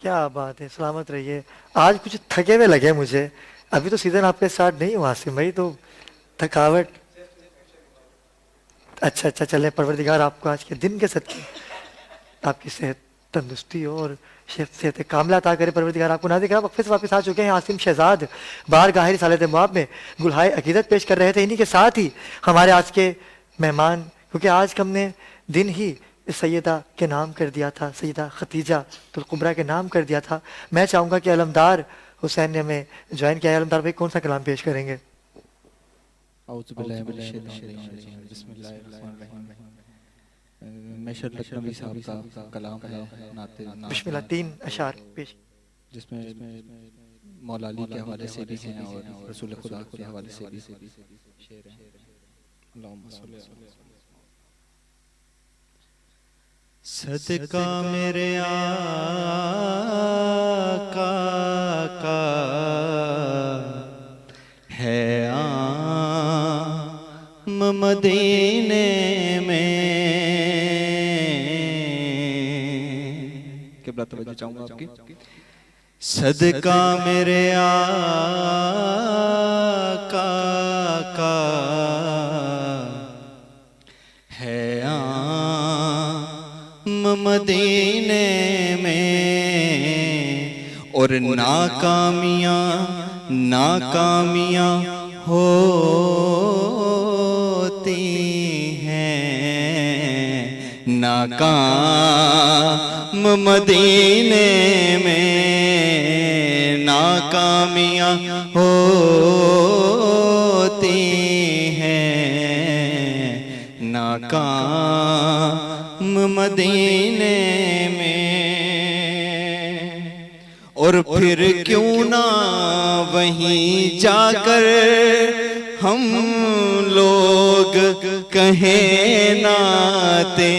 کیا بات ہے، سلامت رہیے۔ آج کچھ تھکے ہوئے لگے مجھے، ابھی تو سیزن آپ کے ساتھ نہیں ہوا عاصم بھائی، تو تھکاوٹ۔ اچھا چلیں، پروردگار آپ کو آج کے دن کے صدقے آپ کی صحت تندرستی ہو اور صحت کاملہ عطا کرے پروردگار آپ کو۔ ناظرین کرام، وقفے سے واپس آ چکے ہیں۔ عاصم شہزاد بارگاہ رسالت مآب میں گلہائے عقیدت پیش کر رہے تھے، انہی کے ساتھ ہی ہمارے آج کے مہمان، کیونکہ آج ہم نے دن ہی سیدہ کے نام کر دیا تھا، سیدہ خدیجہ الکبریٰ کے نام کر دیا تھا. میں چاہوں گا کہ علمدار حسین نے ہمیں جوائن کیا ہے. علمدار بھائی کون سا کلام پیش کریں گے؟ اعوذ باللہ من الشیطان الرجیم، بسم اللہ الرحمن الرحیم. میشر لکھنوی صاحب کا کلام ہے نعت، بسم اللہ. 3 اشعار پیش. جس میں مولا علی کے حوالے سے بھی ہیں اور رسول خدا کے حوالے سے بھی شعر ہیں. اللہم صلی اللہ علیہ وسلم. صدقہ میرے آقا کا ہے عام مدینے میں. قبلہ توجہ چاہوں گا آپ کی. صدقہ میرے آقا کا ہے عام مدینے میں، اور ناکامیاں ہوتی ہیں ناکام مدینے میں، ناکامیاں ہوتی ہیں ناکام مدینے میں. اور پھر کیوں نہ وہیں جا کر ہم لوگ کہیں ناتے،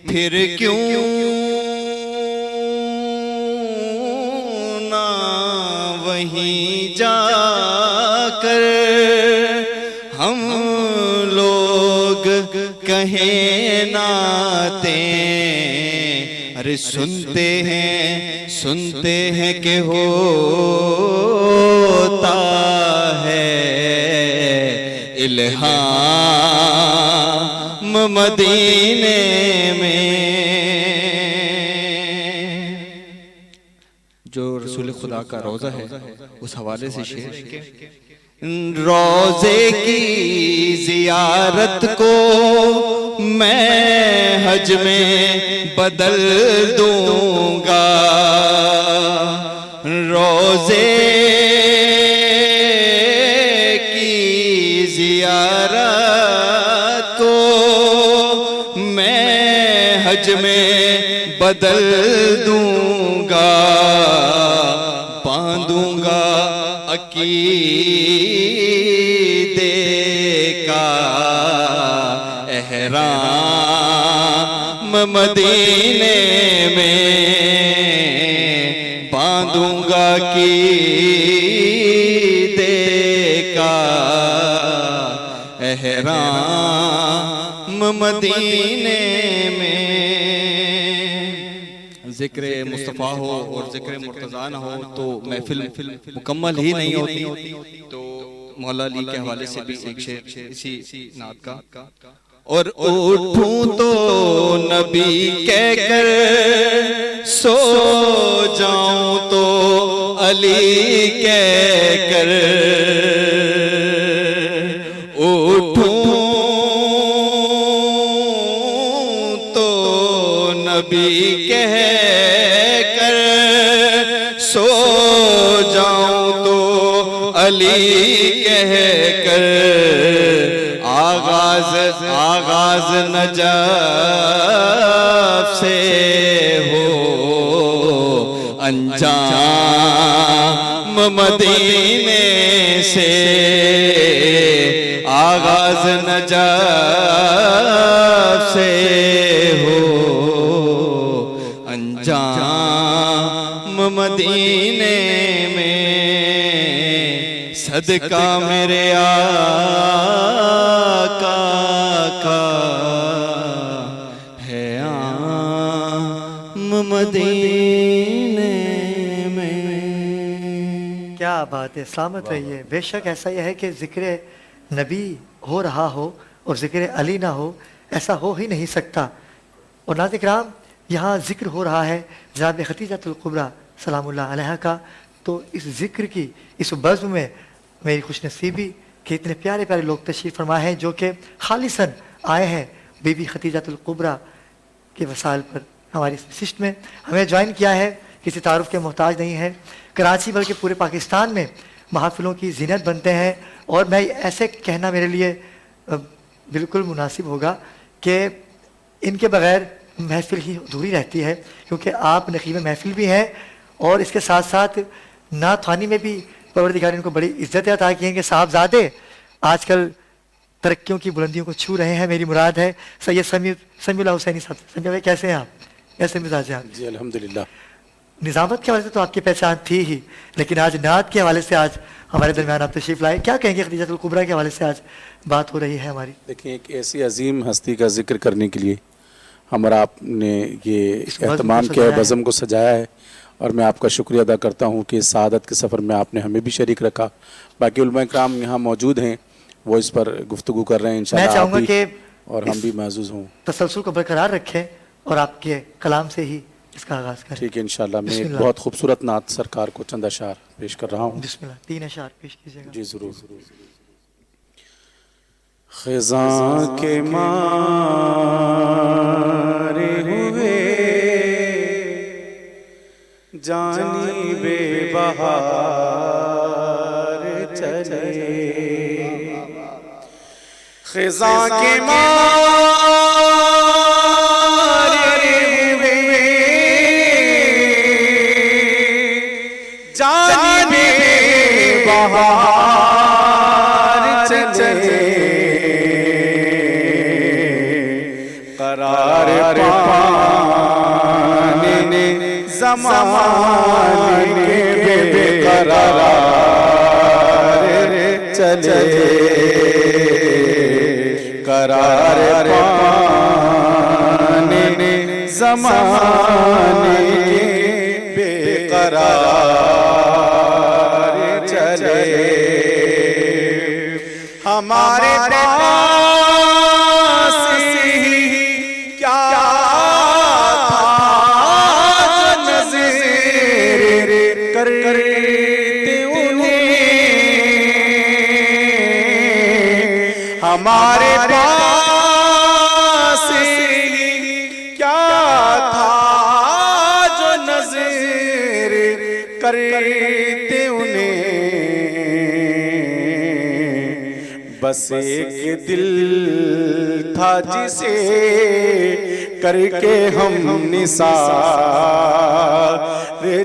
پھر کیوں نہ وہیں جا کر ہم لوگ کہیں ناتے. ارے سنتے ہیں کہ ہوتا ہے الہام مدینے میں. جو رسول خدا کا روضہ ہے اس حوالے سے شعر ہے کہ روضے کی زیارت کو میں حج میں بدل دوں گا، روضے کی زیارت کو میں حج میں بدل دوں گا، باندھوں گا عقیدے کا احرام مدینے میں، باندھوں گا عقیدے کا احرام مدینے میں. ذکر مصطفیٰ ہو اور ذکر مرتضیٰ نہ ہو تو محفل مکمل ہی نہیں ہوتی. تو مولا علی کے حوالے سے بھی ایک شعر اسی نعت کا. اور اٹھوں تو نبی کہہ کر، سو جاؤں تو علی کہہ کر، اٹھوں تو نبی کہہ کر، سو جاؤں تو علی کہہ کر، آغاز نجف سے ہو انجام مدینے سے، آغاز نجف سے ہو انجام مدینے میں. صدقہ میرے آقا کا ہے عام مدینے میں. کیا بات ہے، سلامت رہیے. بے شک ایسا یہ ہے کہ ذکر نبی ہو رہا ہو اور ذکر علی نہ ہو، ایسا ہو ہی نہیں سکتا. اور ناظرین کرام، یہاں ذکر ہو رہا ہے جناب خدیجہ الکبریٰ سلام اللہ علیہا کا. تو اس ذکر کی اس بزم میں میری خوش نصیبی کہ اتنے پیارے پیارے لوگ تشریف فرما ہیں جو کہ خالصاً آئے ہیں بی بی خدیجۃ الکبریٰ کے وصال پر ہماری اس نشست میں ہمیں جوائن کیا ہے. کسی تعارف کے محتاج نہیں ہے. کراچی بلکہ پورے پاکستان میں محافلوں کی زینت بنتے ہیں. اور میں ایسے کہنا میرے لیے بالکل مناسب ہوگا کہ ان کے بغیر محفل ہی ادھوری رہتی ہے، کیونکہ آپ نقیب محفل بھی ہیں اور اس کے ساتھ ساتھ نعت خوانی میں بھی پروردگار ان کو بڑی عزت عطا کی ہیں کہ صاحبزادے آج کل ترقیوں کی بلندیوں کو چھو رہے ہیں. میری مراد ہے سید سمیع اللہ حسینی صاحب. سمیع بھائی کیسے ہیں آپ؟ کیسے مزاج ہیں آپ؟ جی الحمدللہ. نظامت کے حوالے سے تو آپ کی پہچان تھی ہی، لیکن آج نعت کے حوالے سے آج ہمارے درمیان آپ تشریف لائے. کیا کہیں گے خدیجۃ الکبریٰ کے حوالے سے آج بات ہو رہی ہے ہماری؟ دیکھیں، ایک ایسی عظیم ہستی کا ذکر کرنے کے لیے ہمارا آپ نے یہ اہتمام کیا ہے، بزم کو سجایا ہے، اور میں آپ کا شکریہ ادا کرتا ہوں کہ اس سعادت کے سفر میں آپ نے ہمیں بھی شریک رکھا. باقی علماء کرام یہاں موجود ہیں، وہ اس پر گفتگو کر رہے ہیں. انشاءاللہ میں چاہوں گا کہ اور ہم بھی محظوظ ہوں. تسلسل کو برقرار رکھیں اور آپ کے کلام سے ہی اس کا آغاز کریں. ٹھیک ہے انشاءاللہ. میں ایک بہت خوبصورت نعت سرکار کو چند اشعار پیش کر رہا ہوں. بسم اللہ. 3 اشعار پیش کیجیے گا. جی ضرور. خزاں کے مارے ہوئے جانب بہار چلے، خزاں کے مارے ہوئے جانب بہار چلے، قرار پانے زمانے کے بے قرار چلے، قرار پانے زمانے کے بے قرار چلے. ہمارے پاس کیا تھا جو نظر کرتے انہیں، ہمارے پاس کیا تھا جو نظر کرتے انہیں، بس ایک دل تھا جسے کر کے ہم نثار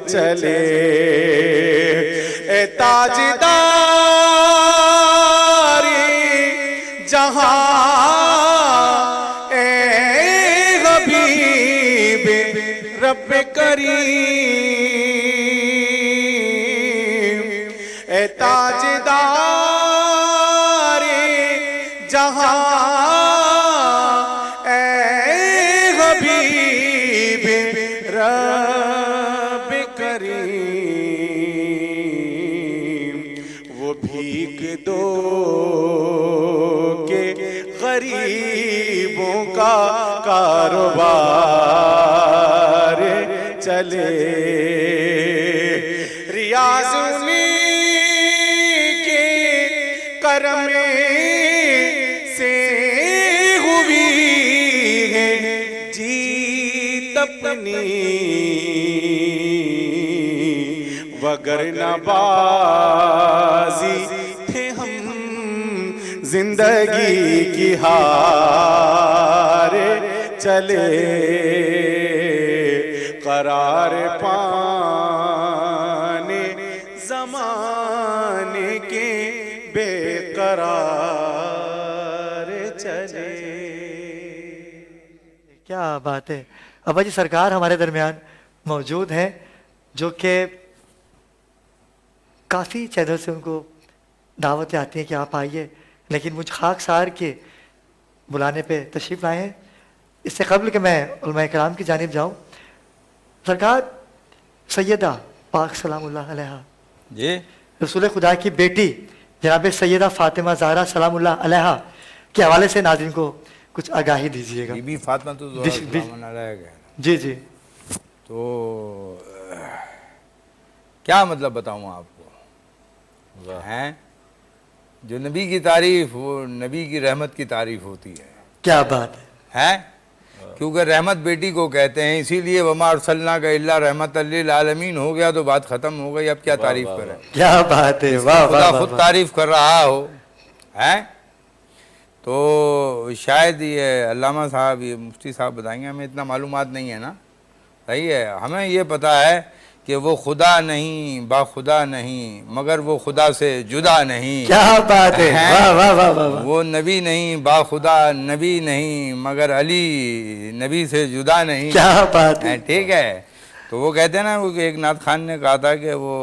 چلے. اے تاجداری جہاں، اے حبیب رب کریم، اے تاجداری جہاں، اے حبیب رب کریم، وہ بھیک دو کہ غریبوں کا کاروبار چلے. ریاض انہیں کے کرم سے ہوئی ہے جیت اپنی، وگرنہ بازی تھے ہم زندگی کی ہار چلے، قرار پانے زمانے کے بے قرار چلے. کیا بات ہے. ابا جی سرکار ہمارے درمیان موجود ہیں، جو کہ کافی چینل سے ان کو دعوتیں آتی ہیں کہ آپ آئیے، لیکن مجھ خاک سار کے بلانے پہ تشریف لائے ہیں. اس سے قبل کہ میں علماء کرام کی جانب جاؤں، سرکار سیدہ پاک سلام اللہ علیہا جی رسول خدا کی بیٹی جناب سیدہ فاطمہ زہرا سلام اللہ علیہا کے حوالے سے ناظرین کو کچھ آگاہی دیجیے گا. بی بی فاطمہ تو زہرا سلام اللہ علیہا ہے. جی جی. تو کیا مطلب بتاؤں آپ کو ہیں؟ جو نبی کی تعریف وہ نبی کی رحمت کی تعریف ہوتی ہے. کیا بات ہے. ہے، کیونکہ رحمت بیٹی کو کہتے ہیں، اسی لیے وما ارسلنا کا الا رحمت للعالمین ہو گیا تو بات ختم ہو گئی، اب کیا تعریف کریں، کیا بات ہے، واہ خدا واہ خود واہ، تعریف کر رہا ہو، ہے۔ تو شاید یہ علامہ صاحب، یہ مفتی صاحب بتائیں گے، ہمیں اتنا معلومات نہیں ہے نا، صحیح ہے، ہمیں یہ پتہ ہے کہ وہ خدا نہیں، با خدا نہیں، مگر وہ خدا سے جدا نہیں، کیا بات ہے، واہ واہ واہ واہ واہ، وہ نبی نہیں، با خدا نبی نہیں، مگر علی نبی سے جدا نہیں، کیا بات ہے، ٹھیک ہے۔ تو وہ کہتے ہیں نا، وہ ایک نعت خان نے کہا تھا کہ وہ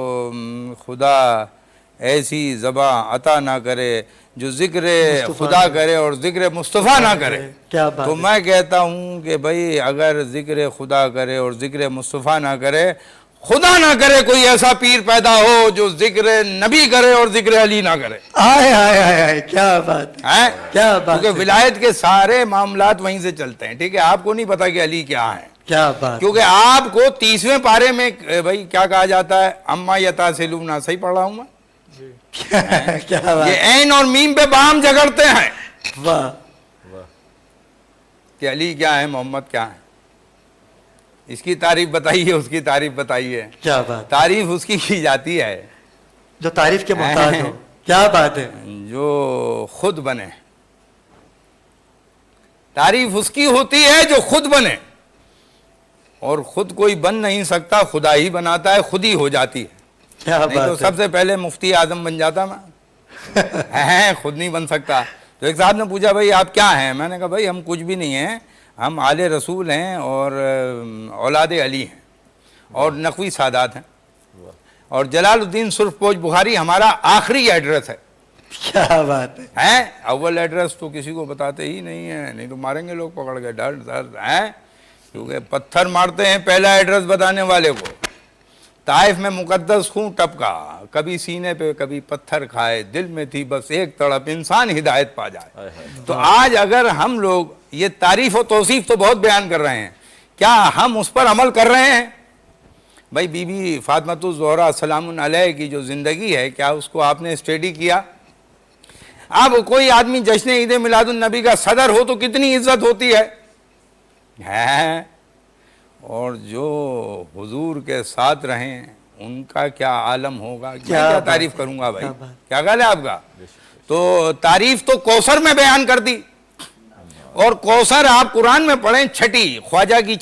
خدا ایسی زباں عطا نہ کرے جو ذکر خدا کرے اور ذکر مصطفیٰ نہ کرے، کیا بات تو میں کہتا ہوں کہ بھئی اگر ذکر خدا کرے اور ذکر مصطفیٰ نہ کرے، خدا نہ کرے کوئی ایسا پیر پیدا ہو جو ذکر نبی کرے اور ذکر علی نہ کرے، آئے آئے آئے آئے، کیا بات ہے، ہیں؟ کیا بات کیونکہ ہے، ولایت کے سارے معاملات وہیں سے چلتے ہیں، ٹھیک ہے، آپ کو نہیں پتا کہ علی کیا ہے، کیا بات، کیونکہ آپ کو 30ویں پارے میں بھئی کیا کہا جاتا ہے، اما یتاسلون، صحیح پڑھ رہا ہوں میں، کیا بات، یہ عین اور میم پہ باہم جگڑتے ہیں واہ، کہ علی کیا ہے، محمد کیا ہے، اس کی تعریف بتائیے، اس کی تعریف بتائیے، کیا بات، تعریف اس کی جاتی ہے جو تعریف کے محتاج ہو، کیا بات ہے، جو خود بنے، تعریف اس کی ہوتی ہے جو خود بنے، اور خود کوئی بن نہیں سکتا، خدا ہی بناتا ہے، خود ہی ہو جاتی ہے، کیا نہیں تو بات ہے، سب سے پہلے مفتی اعظم بن جاتا میں، خود نہیں بن سکتا۔ تو ایک صاحب نے پوچھا بھائی آپ کیا ہیں، میں نے کہا بھائی ہم کچھ بھی نہیں ہیں، ہم آل رسول ہیں اور اولاد علی ہیں اور نقوی سادات ہیں، اور جلال الدین سرخ پوش بخاری ہمارا آخری ایڈریس ہے، کیا بات ہے، اول ایڈریس تو کسی کو بتاتے ہی نہیں ہیں، نہیں تو ماریں گے لوگ پکڑ کے، ڈر ہیں، کیونکہ پتھر مارتے ہیں پہلا ایڈریس بتانے والے کو۔ طائف میں مقدس خون ٹپکا، کبھی سینے پہ کبھی پتھر کھائے، دل میں تھی بس ایک تڑپ، انسان ہدایت پا جائے۔ تو آج اگر ہم لوگ یہ تعریف و توصیف تو بہت بیان کر رہے ہیں، کیا ہم اس پر عمل کر رہے ہیں؟ بھائی بی بی فاطمہ الزہرا سلام علیہ کی جو زندگی ہے، کیا اس کو آپ نے اسٹڈی کیا؟ اب کوئی آدمی جشن عید میلاد النبی کا صدر ہو تو کتنی عزت ہوتی ہے، اور جو حضور کے ساتھ رہیں ان کا کیا عالم ہوگا، کیا تعریف کروں گا بھائی، کیا خیال ہے آپ کا؟ تو تعریف تو کوثر میں بیان کر دی، اور کوثر آپ قرآن میں پڑھیں، چھٹی خواجہ کی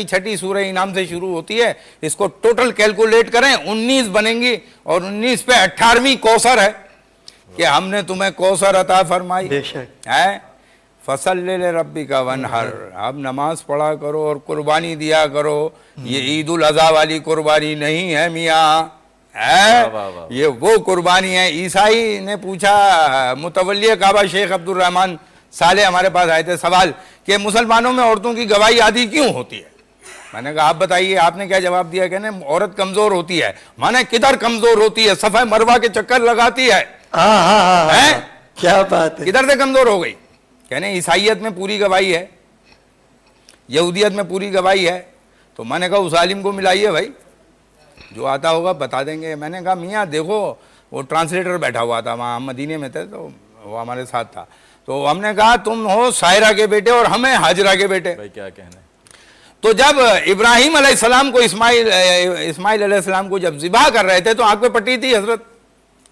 چھٹی سورہ انعام سے شروع ہوتی ہے، اس کو ٹوٹل کیلکولیٹ کریں 19 بنیں گی، اور 19 پہ 18ویں کوثر ہے کہ ہم نے تمہیں کوثر عطا فرمائی بے شک، ہے، فصلی لربک وانحر، اب نماز پڑھا کرو اور قربانی دیا کرو، یہ عید الاضحیٰ والی قربانی نہیں ہے میاں، یہ وہ قربانی ہے۔ عیسائی نے پوچھا، متولی کعبہ شیخ عبد الرحمن صالح ہمارے پاس آئے تھے، سوال کہ مسلمانوں میں عورتوں کی گواہی آدھی کیوں ہوتی ہے؟ میں نے کہا آپ بتائیے، آپ نے کیا جواب دیا؟ کہنے عورت کمزور ہوتی ہے، مانے کدھر کمزور ہوتی ہے؟ صفحہ مروہ کے چکر لگاتی ہے، کیا بات ہے، کدھر سے کمزور ہو گئی؟ کہنے عیسائیت میں پوری گواہی ہے، یہودیت میں پوری گواہی ہے۔ تو میں نے کہا اس عالم کو ملائیے بھائی، جو آتا ہوگا بتا دیں گے۔ میں نے کہا میاں دیکھو، وہ ٹرانسلیٹر بیٹھا ہوا تھا وہاں، ہم مدینے میں تھے تو وہ ہمارے ساتھ تھا، تو ہم نے کہا تم ہو سائرہ کے بیٹے اور ہمیں حاجرہ کے بیٹے، کیا کہنا ہے؟ تو جب ابراہیم علیہ السلام کو اسماعیل علیہ السلام کو جب ذبح کر رہے تھے تو آنکھ پہ پٹی تھی حضرت،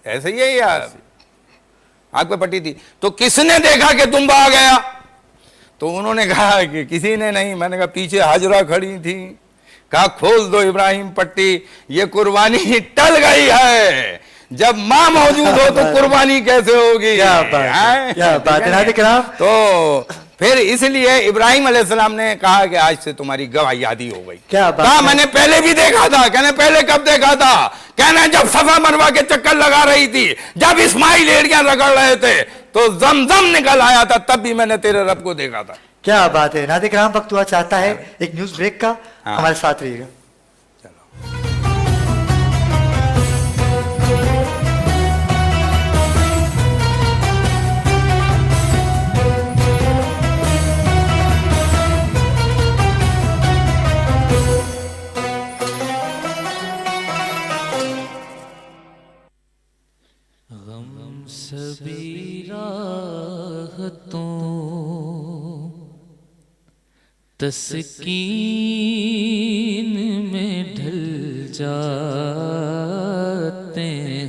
ایسے ہی ہے یا آنکھ پہ پٹی تھی؟ تو کس نے دیکھا کہ دمبا آ گیا؟ تو انہوں نے کہا کہ کسی نے نہیں۔ میں نے کہا پیچھے حاجرہ کھڑی تھی، کہا کھول دو ابراہیم پٹی، یہ قربانی ٹل گئی ہے، جب ماں موجود ہو تو قربانی کیسے ہوگی؟ کیا بات ہے کرام۔ تو پھر اس لیے ابراہیم علیہ السلام نے کہا کہ آج سے تمہاری گواہی عادی ہو گئی۔ کہا میں نے پہلے بھی دیکھا تھا۔ کہنے پہلے کب دیکھا تھا؟ کہنا جب صفا مروہ کے چکر لگا رہی تھی، جب اسماعیل ایڑیاں رگڑ رہے تھے تو زمزم نکل آیا تھا، تب بھی میں نے تیرے رب کو دیکھا تھا۔ کیا بات ہے۔ ناظرین کرام، وقت ہوا چاہتا ہے ایک نیوز بریک کا، ہمارے ساتھ رہیے گا۔ سبھی راحتوں تسکین میں ڈھل جاتے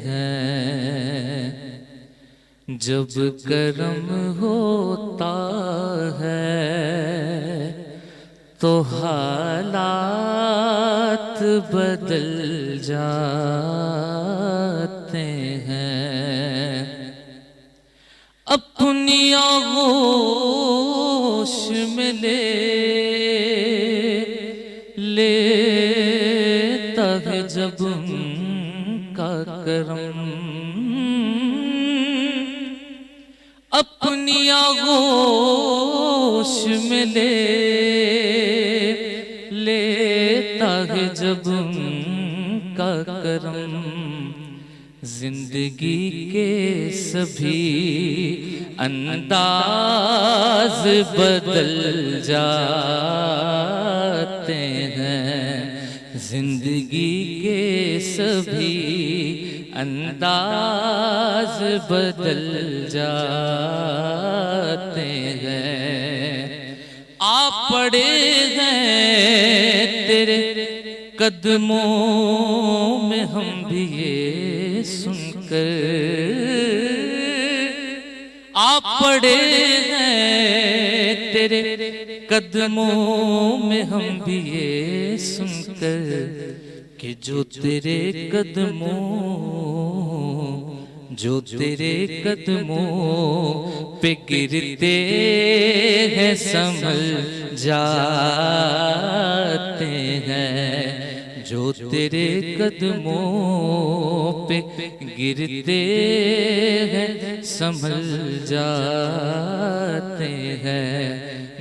ہیں جب کرم ہوتا ہے تو حالات بدل جاتے ہیں اپنی آغوش میں لیتا ہے جب ان کا کرم اپنی آغوش میں لیتا ہے جب ان کا کرم زندگی کے سبھی انداز بدل جاتے ہیں زندگی کے سبھی انداز بدل جاتے ہیں آپ پڑے ہیں تیرے قدموں میں ہم بھی یہ سن کر آپ پڑے ہیں تیرے قدموں میں ہم بھی یہ سن کر کہ جو تیرے قدموں پہ گرتے ہیں سنبھل جاتے ہیں جو تیرے قدموں پہ گرتے ہیں سنبھل جاتے ہیں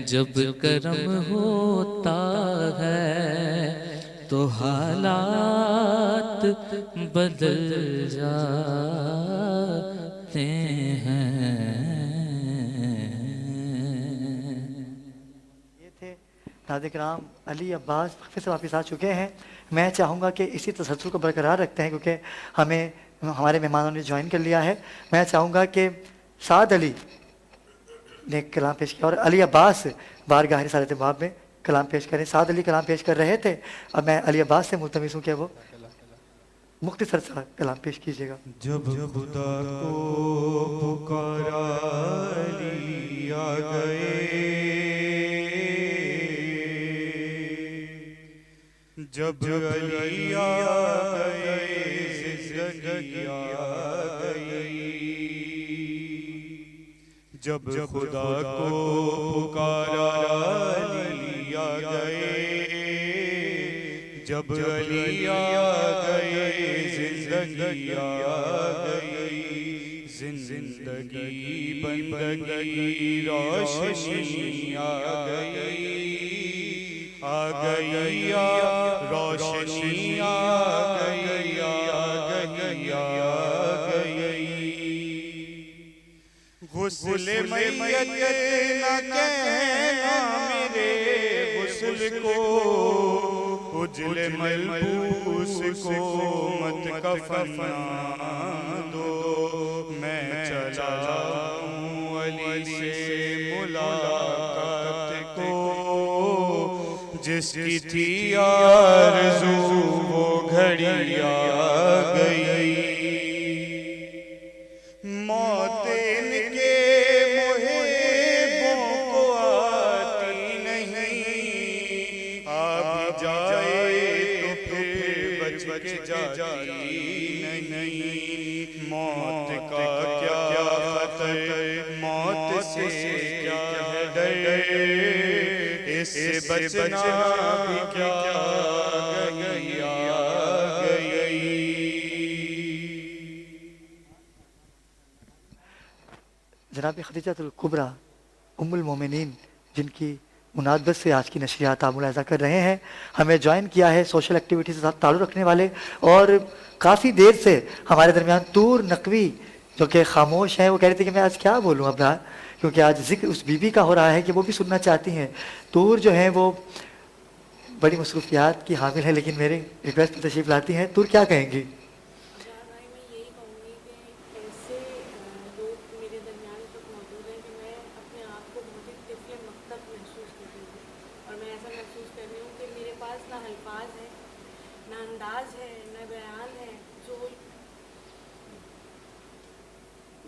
جب کرم ہوتا ہے تو حالات بدل جاتے ہیں یہ تھے ناظرین کرام علی عباس وقفے سے واپس آ چکے ہیں میں چاہوں گا کہ اسی تسلسل کو برقرار رکھتے ہیں کیونکہ ہمارے مہمانوں نے جوائن کر لیا ہے میں چاہوں گا کہ سعد علی نے کلام پیش کیا اور علی عباس بارگاہ رسالت باب میں کلام پیش کریں سعد علی کلام پیش کر رہے تھے اب میں علی عباس سے ملتمس ہوں کہ وہ مختصر سا کلام پیش کیجیے گا جب خدا کو پکارا علی آ گئے جب علی آ گئے زندگی آ گئی جب خدا کو پکارا علی آ گئے جب علی آ گئے زندگی آ گئی زندگی بندگی روشنی آ گئی روشنی آ گئی غسل میت نہ کہنا میرے غسل کو اجل ملبوس کو مت کفن دو میں چلا ہوں علی سے ملاقات کو جس کی تھی آرزو وہ گھڑی آ گئی موت ان کے محبوں کو آتی نہیں آ بھی جائے تو پھر بچ کے جاتی نہیں موت کا کیا خطر موت سے کیا ہے ڈر اس سے بچنا بھی کیا گئی آ گئی جناب خدیجہ الکبریٰ ام المومنین جن کی مناسبت سے آج کی نشریات آپ ملاحظہ کر رہے ہیں ہمیں جوائن کیا ہے سوشل ایکٹیویٹی سے ساتھ تعلق رکھنے والے اور کافی دیر سے ہمارے درمیان طور نقوی جو کہ خاموش ہیں وہ کہہ رہے تھے کہ میں آج کیا بولوں ابرار کیونکہ آج ذکر اس بی بی کا ہو رہا ہے کہ وہ بھی سننا چاہتی ہیں طور جو ہیں وہ بڑی مصروفیات کی حامل ہے لیکن میرے ریکویسٹ پر تشریف لاتی ہیں طور کیا کہیں گی اور میں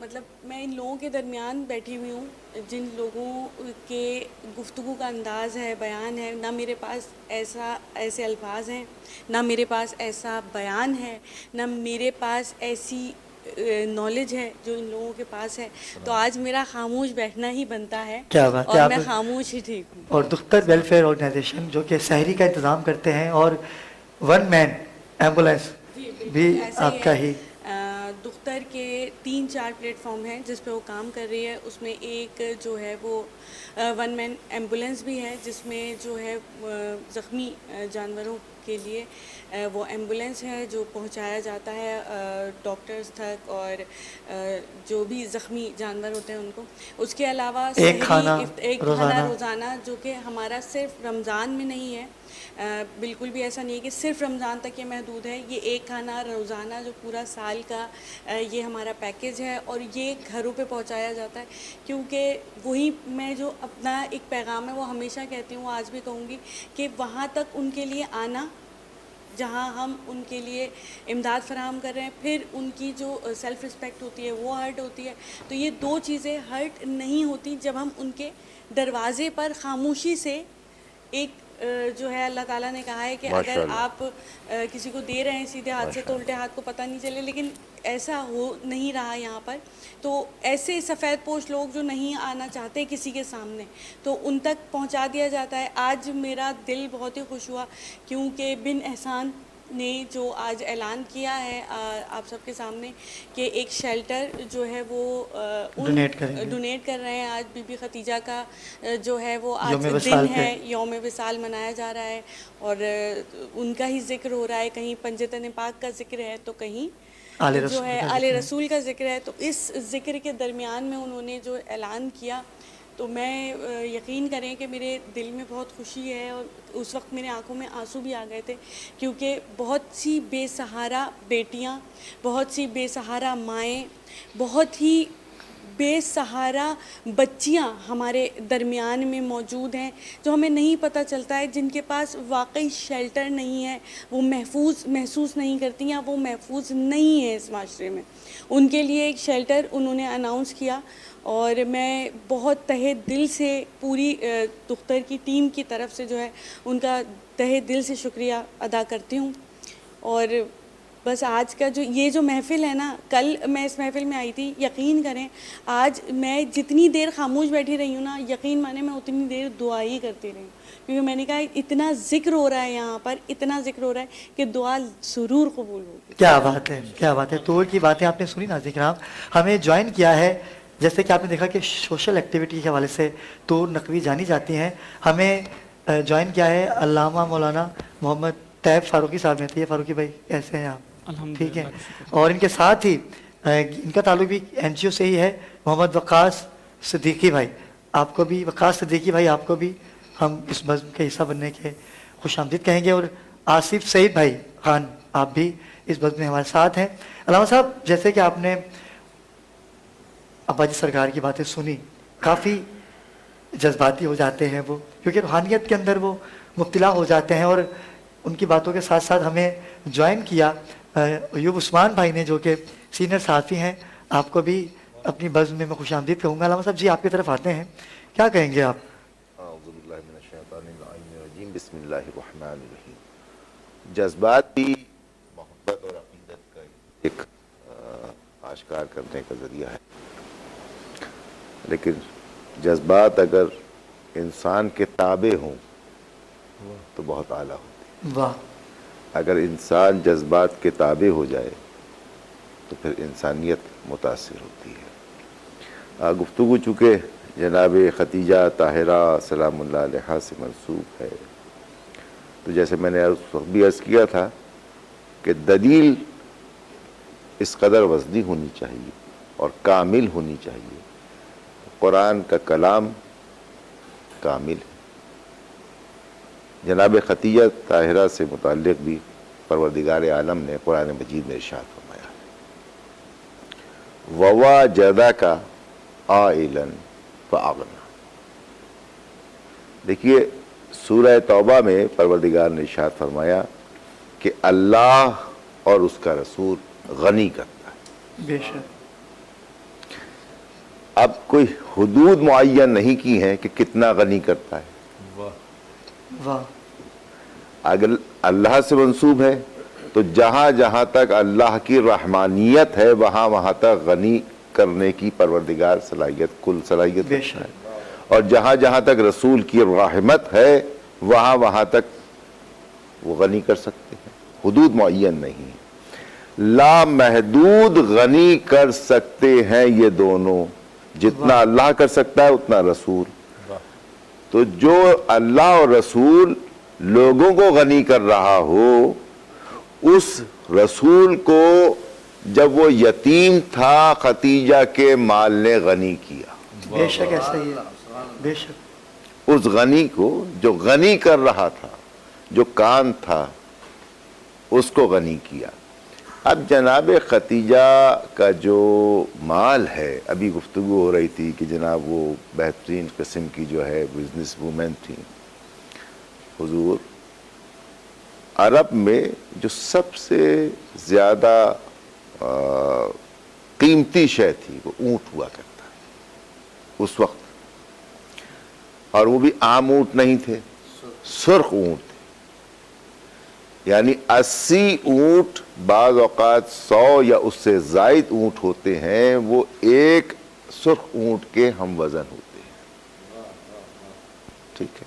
مطلب میں ان لوگوں کے درمیان بیٹھی ہوئی ہوں جن لوگوں کے گفتگو کا انداز ہے، بیان ہے، نہ میرے پاس ایسے الفاظ ہیں، نہ میرے پاس ایسا بیان ہے، نہ میرے پاس ایسی نالج ہے جو ان لوگوں کے پاس ہے، تو آج میرا خاموش بیٹھنا ہی بنتا ہے کیا بات ہے. اور میں خاموش ہی ٹھیک ہوں. اور دختر ویلفیئر آرگنائزیشن جو کہ سحری کا انتظام کرتے ہیں اور 1 مین ایمبولینس بھی آپ کا ہی. دختر کے 3-4 پلیٹ فارم ہیں جس پہ وہ کام کر رہی ہے. اس میں ایک جو ہے وہ 1 مین ایمبولینس بھی ہے جس میں جو ہے زخمی جانوروں کے لیے وہ ایمبولینس ہے جو پہنچایا جاتا ہے ڈاکٹرز تک اور جو بھی زخمی جانور ہوتے ہیں ان کو. اس کے علاوہ ایک کھانا روزانہ جو کہ ہمارا صرف رمضان میں نہیں ہے، بالکل بھی ایسا نہیں ہے کہ صرف رمضان تک یہ محدود ہے. یہ ایک کھانا روزانہ جو پورا سال کا یہ ہمارا پیکیج ہے اور یہ گھروں پہ پہنچایا جاتا ہے. کیونکہ وہی میں جو اپنا ایک پیغام ہے وہ ہمیشہ کہتی ہوں، آج بھی کہوں گی کہ وہاں تک ان کے لیے آنا جہاں ہم ان کے لیے امداد فراہم کر رہے ہیں، پھر ان کی جو سیلف رسپیکٹ ہوتی ہے وہ ہرٹ ہوتی ہے. تو یہ 2 چیزیں ہرٹ نہیں ہوتی جب ہم ان کے دروازے پر خاموشی سے ایک جو ہے اللہ تعالیٰ نے کہا ہے کہ اگر آپ کسی کو دے رہے ہیں سیدھے ہاتھ سے تو الٹے ہاتھ کو پتہ نہیں چلے، لیکن ایسا ہو نہیں رہا یہاں پر. تو ایسے سفید پوش لوگ جو نہیں آنا چاہتے کسی کے سامنے، تو ان تک پہنچا دیا جاتا ہے. آج میرا دل بہت ہی خوش ہوا کیونکہ بن احسان نے جو آج اعلان کیا ہے آپ سب کے سامنے کہ ایک شیلٹر جو ہے وہ ڈونیٹ کر رہے ہیں. آج بی بی ختیجہ کا جو ہے وہ آج دن ہے، یوم وصال منایا جا رہا ہے اور ان کا ہی ذکر ہو رہا ہے. کہیں پنجتن پاک کا ذکر ہے تو کہیں جو ہے آل رسول کا ذکر ہے. تو اس ذکر کے درمیان میں انہوں نے جو اعلان کیا تو میں یقین کریں کہ میرے دل میں بہت خوشی ہے اور اس وقت میرے آنکھوں میں آنسو بھی آ گئے تھے کیونکہ بہت سی بے سہارا بیٹیاں، بہت سی بے سہارا مائیں، بہت ہی بے سہارا بچیاں ہمارے درمیان میں موجود ہیں جو ہمیں نہیں پتہ چلتا ہے، جن کے پاس واقعی شیلٹر نہیں ہے، وہ محسوس نہیں کرتی ہیں، وہ محفوظ نہیں ہے اس معاشرے میں. ان کے لیے ایک شیلٹر انہوں نے اناؤنس کیا اور میں بہت تہہ دل سے پوری دختر کی ٹیم کی طرف سے جو ہے ان کا تہہ دل سے شکریہ ادا کرتی ہوں. اور بس آج کا یہ جو محفل ہے نا، کل میں اس محفل میں آئی تھی، یقین کریں آج میں جتنی دیر خاموش بیٹھی رہی ہوں نا، یقین مانے میں اتنی دیر دعا ہی کرتی رہی ہوں کیونکہ میں نے کہا اتنا ذکر ہو رہا ہے یہاں پر، اتنا ذکر ہو رہا ہے کہ دعا ضرور قبول ہوگی. کیا بات ہے، کیا بات ہے. طور کی باتیں آپ نے سنی ناظرین کرام. ہمیں جوائن کیا ہے جیسے کہ آپ نے دیکھا کہ سوشل ایکٹیویٹی کے حوالے سے طور نقوی جانی جاتی ہیں. ہمیں جوائن کیا ہے علامہ مولانا محمد طیب فاروقی صاحب نے. یہ فاروقی بھائی کیسے ہیں آپ؟ ٹھیک ہے. اور ان کے ساتھ ہی ان کا تعلق بھی این جی او سے ہی ہے، محمد وقاص صدیقی بھائی. آپ کو بھی وقاص صدیقی بھائی، آپ کو بھی ہم اس بزم کے حصہ بننے کے خوش آمدید کہیں گے. اور آصف سعید بھائی خان، آپ بھی اس بزم میں ہمارے ساتھ ہیں. علامہ صاحب، جیسے کہ آپ نے ابا جی سرکار کی باتیں سنی، کافی جذباتی ہو جاتے ہیں وہ، کیونکہ روحانیت کے اندر وہ مبتلا ہو جاتے ہیں. اور ان کی باتوں کے ساتھ ساتھ ہمیں جوائن کیا ایوب عثمان بھائی نے جو کہ سینئر صحافی ہیں. آپ کو بھی اپنی بزم میں خوش آمدید کہوں گا. علامہ صاحب جی آپ کی طرف آتے ہیں، کیا کہیں گے آپ؟ اعوذ باللہ من الشیطان الرجیم، بسم اللہ الرحمن الرحیم. جذبات بھی محبت اور عقیدت کا ایک آشکار کرنے کا ذریعہ ہے، لیکن جذبات اگر انسان کے تابع ہوں تو بہت اعلیٰ ہوتی ہے. واہ. اگر انسان جذبات کے تابع ہو جائے تو پھر انسانیت متاثر ہوتی ہے. گفتگو چونکہ جناب ختیجہ طاہرہ سلام اللہ علیہا سے منسوب ہے، تو جیسے میں نے بھی عرض کیا تھا کہ دلیل اس قدر وزنی ہونی چاہیے اور کامل ہونی چاہیے. قرآن کا کلام کامل ہے. جناب ختیجہ طاہرہ سے متعلق بھی پروردگار عالم نے قرآن مجید میں ارشاد فرمایا ہے، وَوَجَدَكَ عَائِلًا فَأَغْنَىٰ. دیکھیے سورہ توبہ میں پروردگار نے ارشاد فرمایا کہ اللہ اور اس کا رسول غنی کرتا ہے. بے شک. اب کوئی حدود معین نہیں کی ہیں کہ کتنا غنی کرتا ہے. واہ. اگر اللہ سے منسوب ہے تو جہاں جہاں تک اللہ کی رحمانیت ہے وہاں وہاں تک غنی کرنے کی پروردگار صلاحیت کل صلاحیت رکھتا ہے, اور جہاں جہاں تک رسول کی رحمت ہے وہاں وہاں تک وہ غنی کر سکتے ہیں. حدود معین نہیں ہے. لامحدود غنی کر سکتے ہیں یہ دونوں, جتنا اللہ کر سکتا ہے اتنا رسول. تو جو اللہ اور رسول لوگوں کو غنی کر رہا ہو, اس رسول کو جب وہ یتیم تھا ختیجہ کے مال نے غنی کیا. بے شک ایسا ہی ہے, بے شک. اس غنی کو جو غنی کر رہا تھا, جو کان تھا, اس کو غنی کیا. اب جناب ختیجہ کا جو مال ہے, ابھی گفتگو ہو رہی تھی کہ جناب وہ بہترین قسم کی جو ہے بزنس وومن تھی. حضور عرب میں جو سب سے زیادہ قیمتی شے تھی وہ اونٹ ہوا کرتا اس وقت, اور وہ بھی عام اونٹ نہیں تھے, سرخ اونٹ تھے. یعنی 80 اونٹ, بعض اوقات 100 یا اس سے زائد اونٹ ہوتے ہیں, وہ ایک سرخ اونٹ کے ہم وزن ہوتے ہیں. ٹھیک ہے,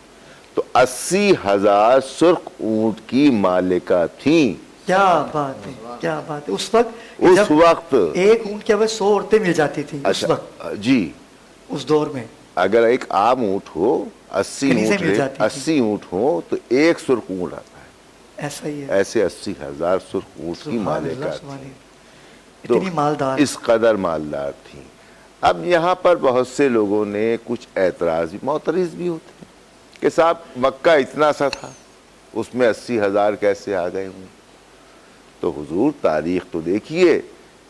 تو 80,000 سرخ اونٹ کی مالکہ تھیں. کیا بات ہے, کیا بات ہے. اس وقت اس وقت ایک اونٹ کے عوض 100 عورتیں مل جاتی تھی اس وقت. جی, اس دور میں اگر ایک عام اونٹ ہو 80 اونٹ ہو تو ایک سرخ اونٹ آتا ہے. ایسا ہی ہے. ایسے 80,000 سرخ اونٹ کی مالکہ تھی. اتنی مالدار, اس قدر مالدار تھی. اب یہاں پر بہت سے لوگوں نے کچھ اعتراض معترض بھی ہوتے ہیں کہ صاحب مکہ اتنا سا تھا, اس میں 80,000 کیسے آ گئے ہوں. تو حضور تاریخ تو دیکھیے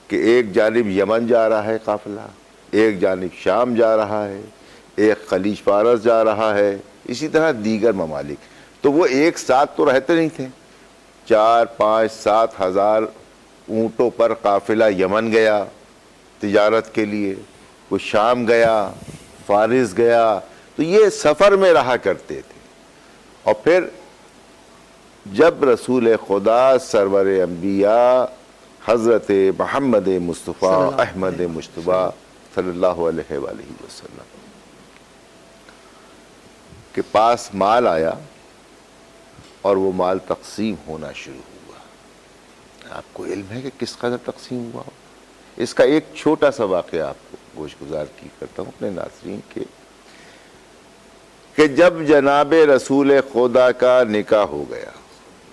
کہ ایک جانب یمن جا رہا ہے قافلہ, ایک جانب شام جا رہا ہے, ایک خلیج فارس جا رہا ہے, اسی طرح دیگر ممالک. تو وہ ایک ساتھ تو رہتے نہیں تھے. 4, 5, 7 ہزار اونٹوں پر قافلہ یمن گیا تجارت کے لیے, وہ شام گیا, فارس گیا, تو یہ سفر میں رہا کرتے تھے. اور پھر جب رسول خدا سرور انبیاء حضرت محمد مصطفیٰ احمد مجتبیٰ صلی اللہ علیہ وآلہ وسلم کے پاس مال آیا اور وہ مال تقسیم ہونا شروع ہوا. آپ کو علم ہے کہ کس قدر تقسیم ہوا؟ اس کا ایک چھوٹا سا واقعہ آپ کو گوش گزار کی کرتا ہوں اپنے ناظرین کے, کہ جب جناب رسول خدا کا نکاح ہو گیا,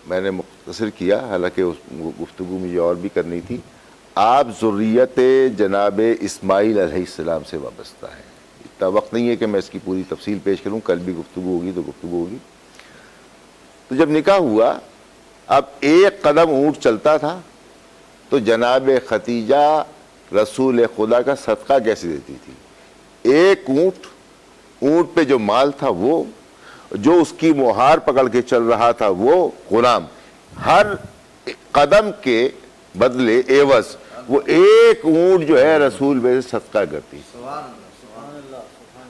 میں نے مختصر کیا حالانکہ گفتگو مجھے اور بھی کرنی تھی. آپ ذریت جناب اسماعیل علیہ السلام سے وابستہ ہیں. اتنا وقت نہیں ہے کہ میں اس کی پوری تفصیل پیش کروں, کل بھی گفتگو ہوگی تو گفتگو ہوگی. تو جب نکاح ہوا, اب ایک قدم اونٹ چلتا تھا تو جناب ختیجہ رسول خدا کا صدقہ کیسے دیتی تھی. ایک اونٹ پہ جو مال تھا وہ, جو اس کی مہار پکڑ کے چل رہا تھا وہ غلام, ہر قدم کے بدلے عوض وہ ایک اونٹ جو ہے رسول میں صدقہ کرتی.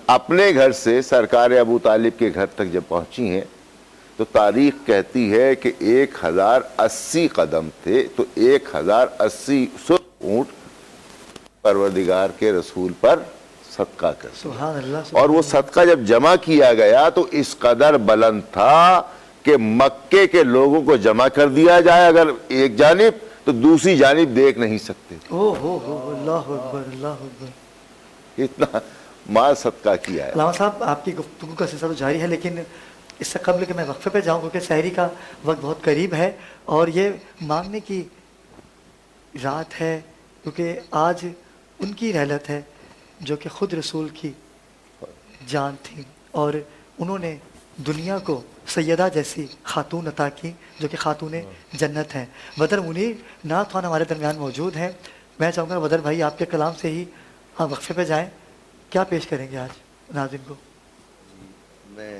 اپنے گھر سے سرکار ابو طالب کے گھر تک جب پہنچی ہیں تو تاریخ کہتی ہے کہ 1080 قدم تھے, تو 1080 سرخ اونٹ پروردگار کے رسول پر صدقہ کرتے. سبحان اللہ. اور وہ صدقہ جب جمع کیا گیا تو اس قدر بلند تھا کہ مکے کے لوگوں کو جمع کر دیا جائے اگر ایک جانب, تو دوسری جانب دیکھ نہیں سکتے. اللہ اکبر, اللہ اکبر. اتنا مال صدقہ کیا ہے. علامہ صاحب آپ کی گفتگو کا سلسلہ جاری ہے, لیکن اس سے قبل کہ میں وقفے پہ جاؤں کیونکہ سحری کا وقت بہت قریب ہے اور یہ مانگنے کی رات ہے, کیونکہ آج ان کی رحلت ہے جو کہ خود رسول کی جان تھی اور انہوں نے دنیا کو سیدہ جیسی خاتون عطا کی جو کہ خاتون جنت ہیں. بدر منیر نعت خوان ہمارے درمیان موجود ہیں. میں چاہوں گا بدر بھائی آپ کے کلام سے ہی ہم وقفے پہ جائیں. کیا پیش کریں گے آج ناظرین کو؟ میں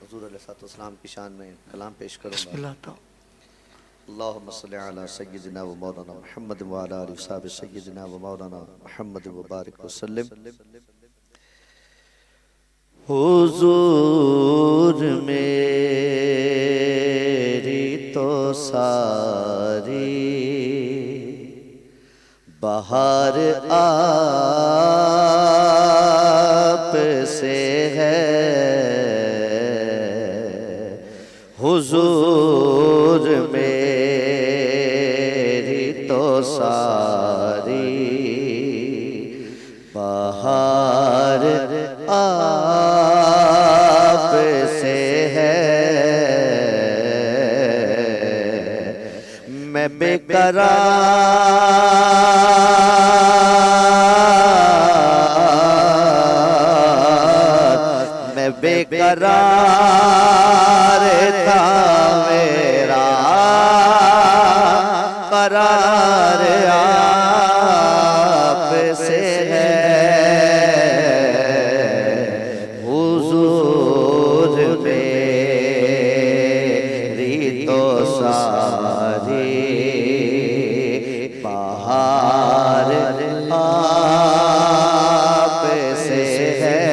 حضور علیہ الصلوۃ والسلام کی شان میں کلام پیش کروں گا. بسم اللہ تعالی. اللہم صلی علی سیدنا و مولانا محمد و علی آلہ و صحبہ سیدنا و مولانا محمد و بارک وسلم. حضور میری تو ساری بہار آپ سے ہے، حضور میری تو ساری بہار آپ سے ہے، میں بے قرار، میں بے قرار تھا، میرا قرار آپ سے ہے، حضور میری تو ساری بہار آپ سے ہے،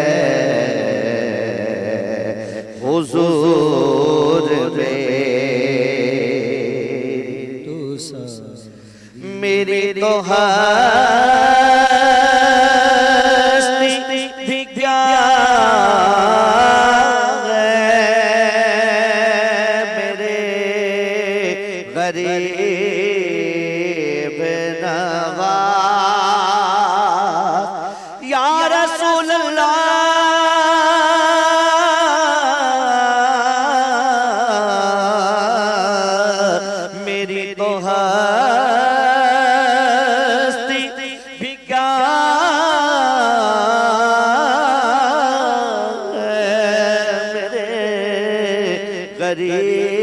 حضور میری تو ہستی بھی کیا ہے، میرے غریب نواز یا رسول اللہ، میری تو ہستی بھی کیا ہے، میرے غریب